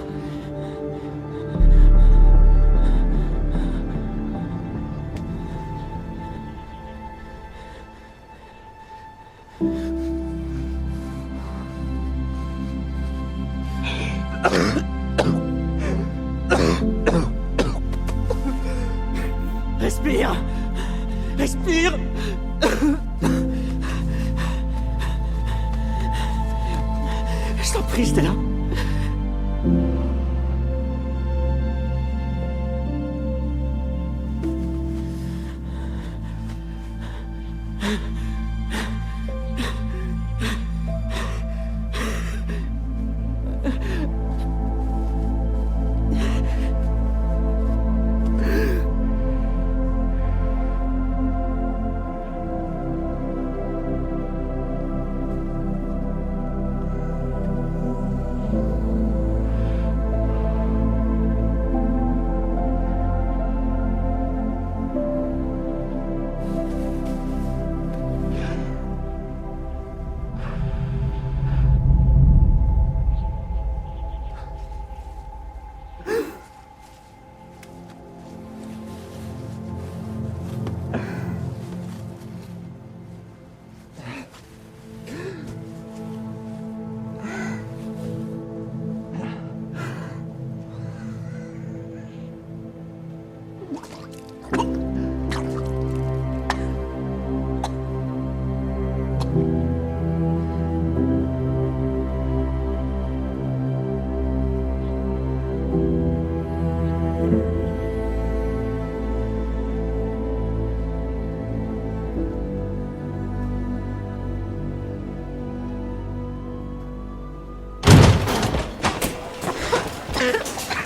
Speaker 6: Respire! Respire! Je t'en prie, Stella.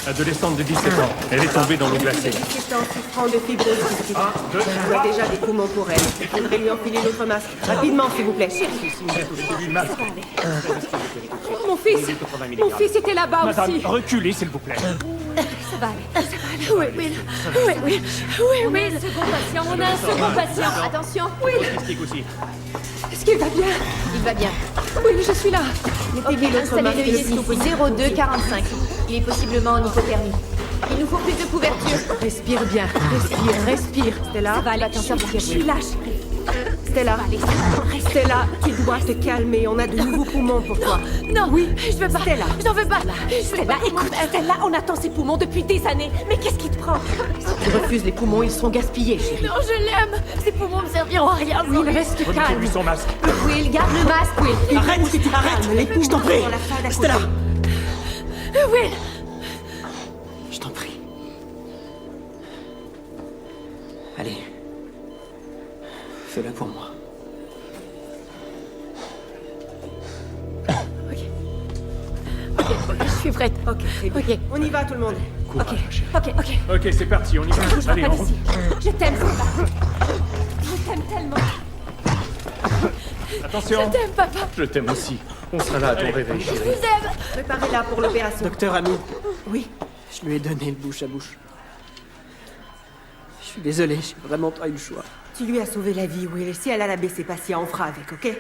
Speaker 15: Adolescente de 17 ans. Elle est tombée dans l'eau glacée.
Speaker 10: Assistance souffrant de fibrose cystique. On a déjà des poumons pour elle. Il faudrait lui enfiler l'autre masque. Rapidement, s'il vous plaît.
Speaker 3: Mon fils était là-bas
Speaker 15: Madame,
Speaker 3: aussi.
Speaker 15: reculez, s'il vous plaît.
Speaker 3: Ça va aller. Oui, Will. Oui. On a un second patient. On a un second patient. Attention. Will.
Speaker 15: Mystique aussi.
Speaker 3: Est-ce qu'il va bien?
Speaker 2: Il va bien.
Speaker 3: Oui, je suis là.
Speaker 2: Ok, installez-le ici. 0245. Il est possiblement en hypothermie. Il nous faut plus de couverture.
Speaker 3: Respire bien. Respire.
Speaker 10: Stella,
Speaker 3: Ça va aller.
Speaker 10: t'en sortir.
Speaker 3: Je suis là, chérie.
Speaker 10: Stella, tu dois te calmer. On a de nouveaux poumons pour toi.
Speaker 3: Non,
Speaker 10: oui,
Speaker 3: je veux pas.
Speaker 10: Stella.
Speaker 3: J'en veux pas. Stella, écoute, Stella, on attend ces poumons depuis des années. Mais qu'est-ce qui te prend?
Speaker 10: Si tu refuses les poumons, ils seront gaspillés, chérie.
Speaker 3: Non, je l'aime. Ces poumons me serviront à rien.
Speaker 10: Will, reste calme.
Speaker 15: Remettez-lui son masque.
Speaker 2: Will, garde le masque, Will.
Speaker 10: Arrête, je t'en prie.
Speaker 6: Stella!
Speaker 3: Will.
Speaker 6: Je t'en prie. Allez.
Speaker 10: très bien.
Speaker 3: Ok.
Speaker 10: On y va, tout le monde.
Speaker 15: Courage, chérie.
Speaker 3: Ok.
Speaker 15: Ok, c'est parti, on y va.
Speaker 3: Bouge
Speaker 15: Allez,
Speaker 3: pas
Speaker 15: on
Speaker 3: d'ici. Je t'aime, Stella. Je t'aime tellement.
Speaker 15: Attention.
Speaker 3: Je t'aime, papa.
Speaker 15: Je t'aime aussi. On sera là à ton réveil,
Speaker 3: Je
Speaker 15: chérie.
Speaker 3: vous aime.
Speaker 10: Préparez-la pour l'opération.
Speaker 6: Docteur Ami.
Speaker 10: Oui.
Speaker 6: Je lui ai donné le bouche à bouche. Je suis désolé, j'ai vraiment pas eu le choix.
Speaker 10: Tu lui as sauvé la vie, Will. Si elle a la ses patients, on fera avec, ok?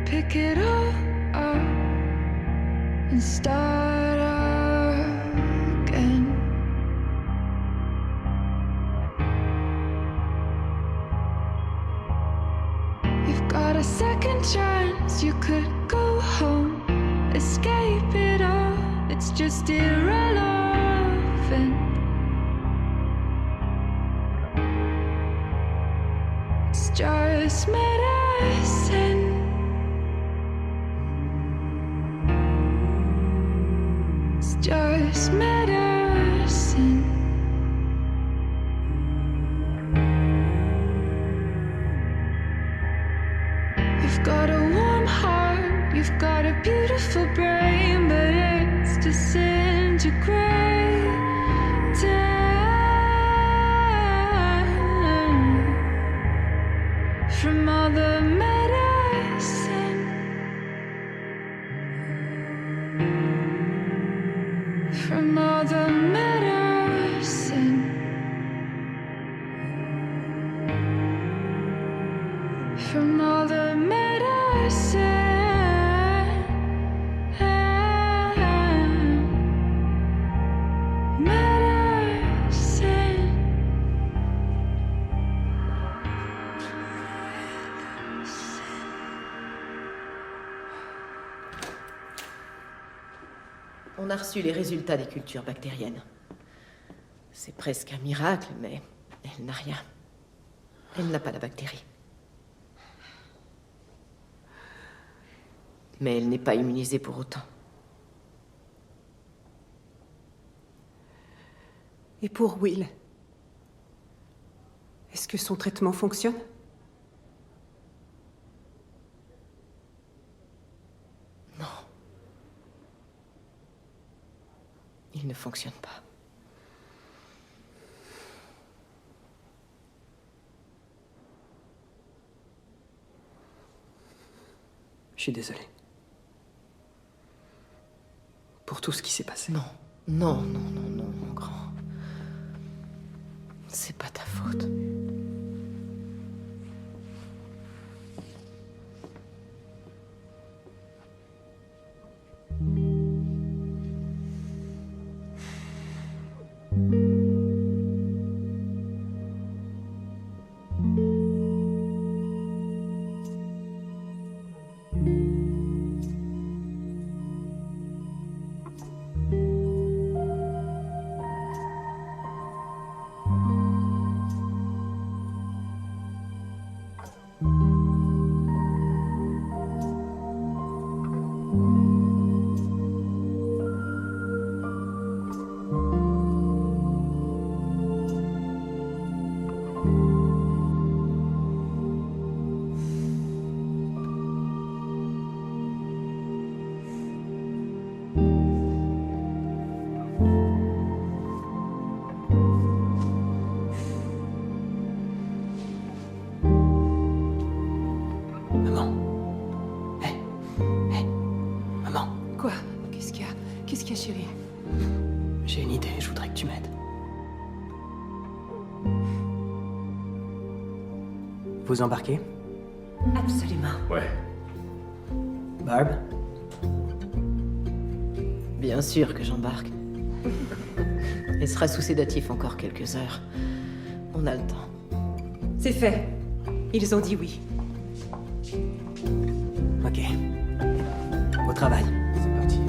Speaker 11: Pick it all up and start again. You've got a second chance, you could go home, escape it all, it's just irrelevant. It's just medicine. It's just medicine. You've got a warm heart, you've got a beautiful brain, but it's disintegrating. From all the medicine, from all the medicine, from all the medicine, medicine.
Speaker 5: On a reçu les résultats des cultures bactériennes. C'est presque un miracle, mais elle n'a rien. Elle n'a pas la bactérie. Mais elle n'est pas immunisée pour autant.
Speaker 10: Et pour Will? Est-ce que son traitement fonctionne?
Speaker 5: Non. Il ne fonctionne pas.
Speaker 6: Je suis désolé. Pour tout ce qui s'est passé.
Speaker 5: Non, non, non, non, non, mon grand. C'est pas ta faute.
Speaker 3: Chérie.
Speaker 6: J'ai une idée, je voudrais que tu m'aides. Vous embarquez?
Speaker 3: Absolument.
Speaker 15: Ouais.
Speaker 6: Barb?
Speaker 5: Bien sûr que j'embarque. Elle sera sous sédatif encore quelques heures. On a le temps.
Speaker 10: C'est fait. Ils ont dit oui.
Speaker 6: Ok. Au travail.
Speaker 15: C'est parti.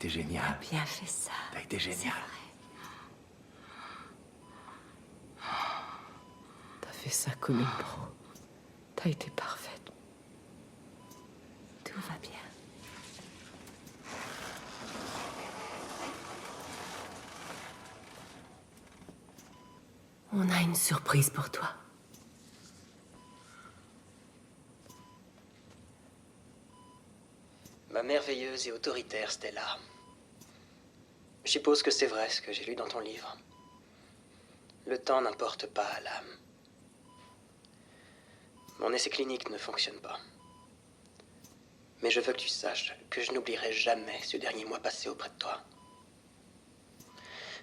Speaker 6: été génial.
Speaker 1: Bien fait ça.
Speaker 6: T'as été génial.
Speaker 5: T'as fait ça comme une pro. T'as été parfaite.
Speaker 1: Tout va bien.
Speaker 10: On a une surprise pour toi.
Speaker 6: Ma merveilleuse et autoritaire Stella. Je suppose que c'est vrai ce que j'ai lu dans ton livre. Le temps n'importe pas à l'âme. Mon essai clinique ne fonctionne pas. Mais je veux que tu saches que je n'oublierai jamais ce dernier mois passé auprès de toi.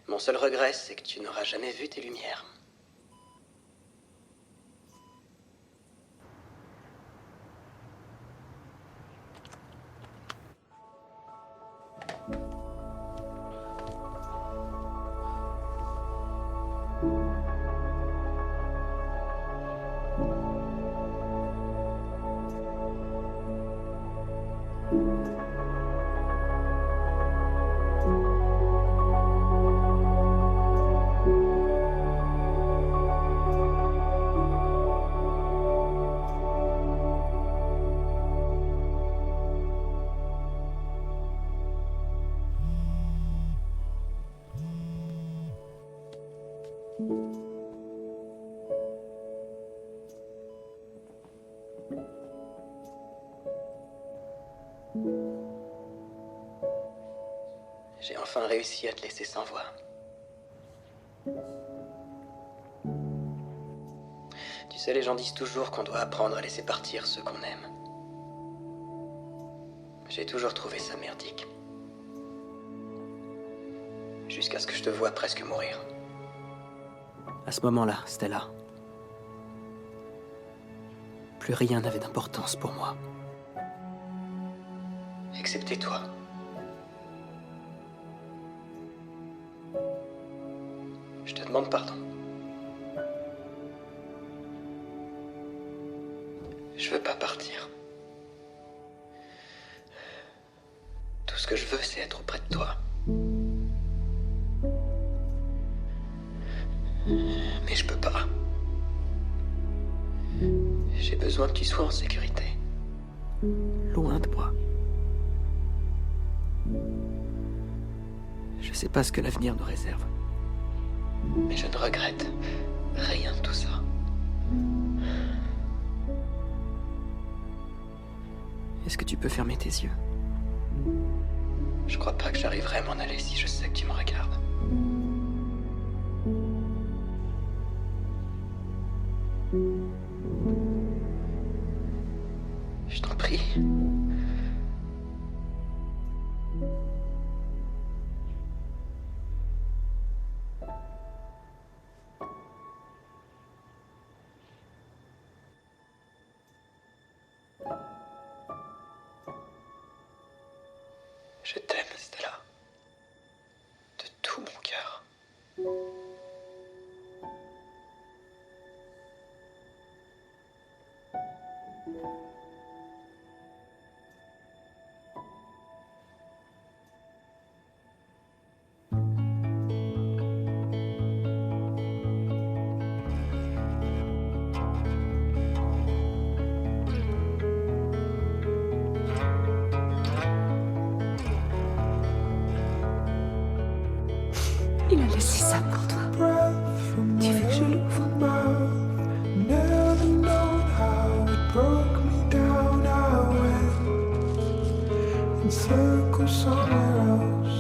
Speaker 6: Mon seul regret, c'est que tu n'auras jamais vu tes lumières. J'ai enfin réussi à te laisser sans voix. Tu sais, les gens disent toujours qu'on doit apprendre à laisser partir ceux qu'on aime. J'ai toujours trouvé ça merdique. Jusqu'à ce que je te voie presque mourir. À ce moment-là, Stella, plus rien n'avait d'importance pour moi. Excepté toi. Je te demande pardon. Je veux pas partir. Tout ce que je veux, c'est être auprès de toi. Mais je peux pas. J'ai besoin que tu sois en sécurité. Loin de moi. Je sais pas ce que l'avenir nous réserve. Mais je ne regrette rien de tout ça. Est-ce que tu peux fermer tes yeux? Je crois pas que j'arriverai à m'en aller si je sais que tu me regardes. Je t'en prie. Je t'aime, Stella. De tout mon cœur.
Speaker 10: Il a laissé ça pour toi. Tu veux que je l'ouvre?
Speaker 16: Never known how it broke me down. I went in circles somewhere else,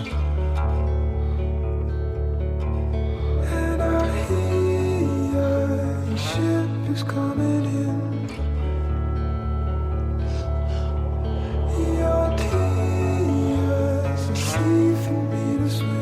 Speaker 16: and I hear your ship is coming in. Your tears are sea for me to swim.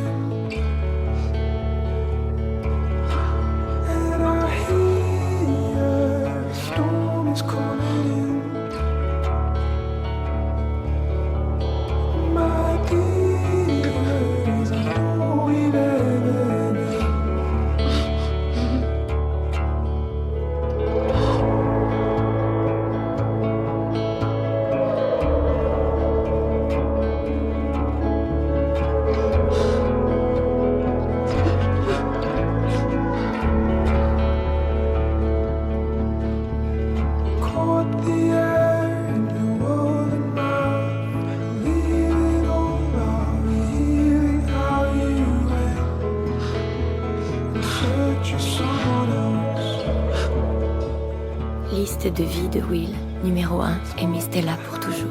Speaker 1: liste de vie de Will, numéro 1, aimer Stella pour toujours.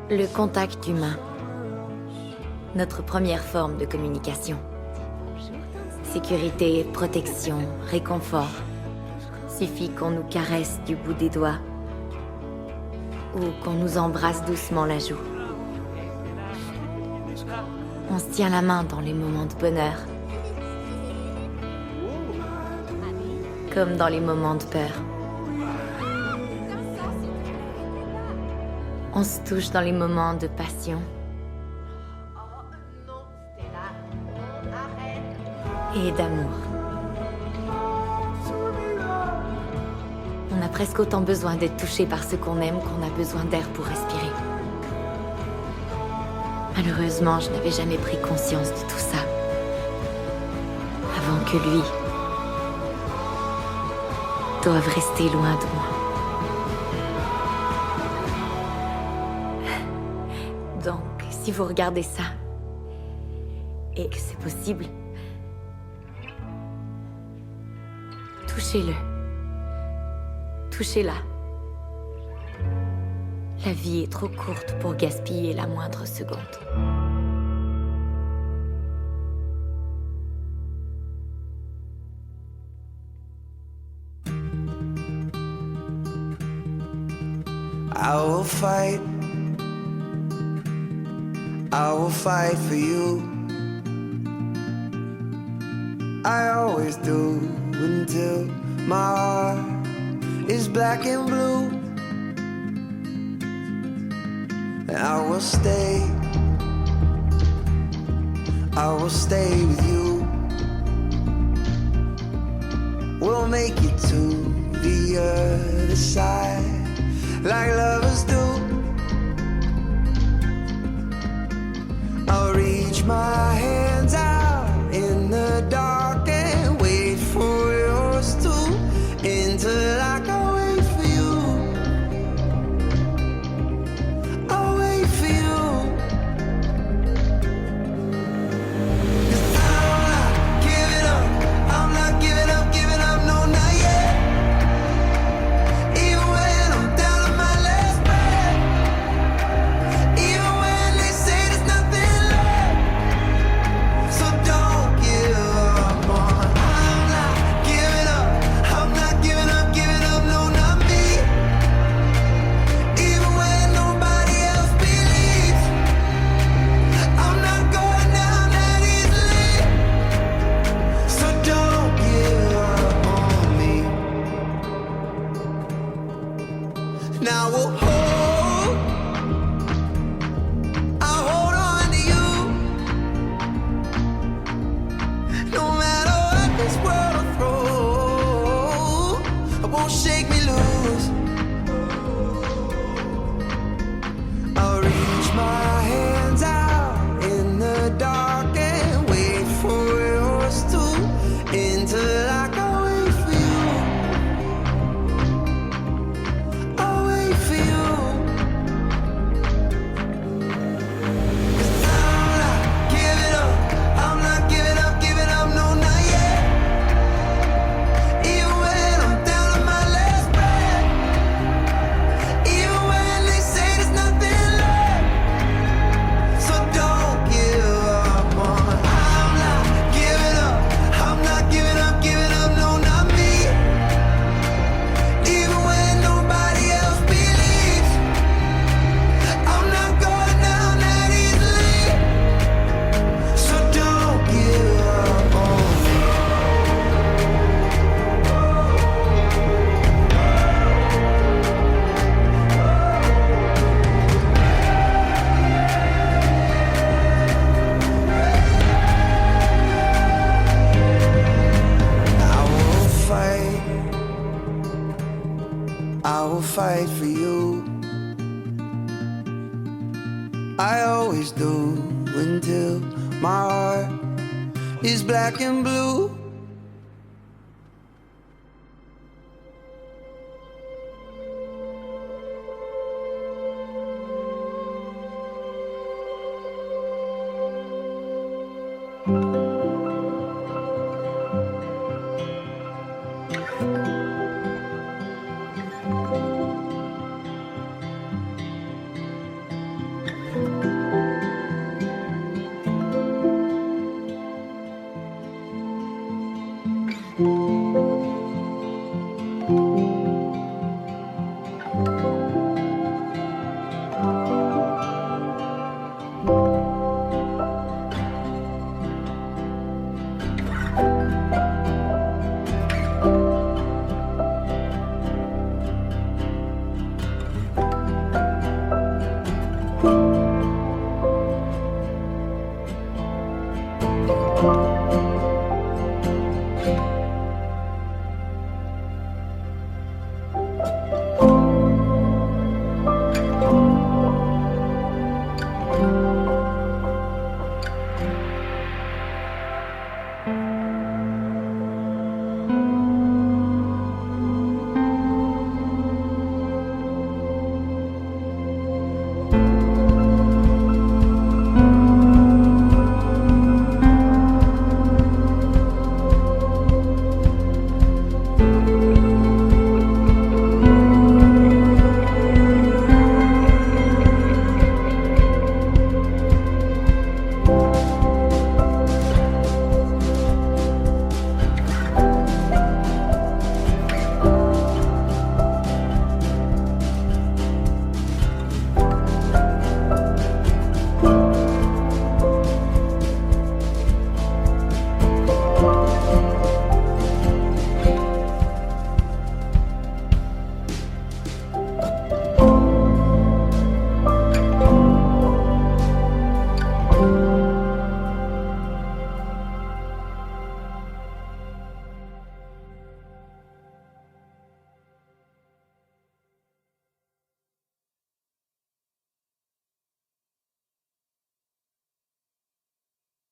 Speaker 1: Le contact humain. Notre première forme de communication. Sécurité, protection, réconfort. Suffit qu'on nous caresse du bout des doigts ou qu'on nous embrasse doucement la joue. On se tient la main dans les moments de bonheur, comme dans les moments de peur. On se touche dans les moments de passion et d'amour. On a presque autant besoin d'être touché par ce qu'on aime qu'on a besoin d'air pour respirer. Malheureusement, je n'avais jamais pris conscience de tout ça. Avant que lui doive rester loin de moi. Donc, si vous regardez ça, et que c'est possible, touchez-le. Touchez-la. La vie est trop courte pour gaspiller la moindre seconde.
Speaker 18: I will fight for you. I always do until my heart is black and blue. I will stay with you. We'll make it to the other side like lovers do. I'll reach my hands out in the dark and wait for yours to until I can wait for you. I'll wait for you. 'Cause I'm not giving up. I'm not giving up, no, not yet. Even when I'm down to my last breath. Even when they say there's nothing left. So don't give up on. I'm not giving up. I'm not giving up, no, not me. Even when nobody else believes. I'm not going down that easily. So don't give up on me. Now we'll I'll hold on to you. No matter what this world will throw, it won't shake me loose. I'll reach my hands out in the dark and wait for yours to until I can wait for you. I'll wait for you. 'Cause I'm not giving up. I'm not giving up, no, not yet. Even when I'm down to my last breath. Even when they say there's nothing left. So don't give up on. I'm not giving up. I'm not giving up, no, not me. Even when nobody else believes. I'm not going down that easily. So don't give up on me. I will fight for you. I always do until my heart is black and blue.
Speaker 16: you.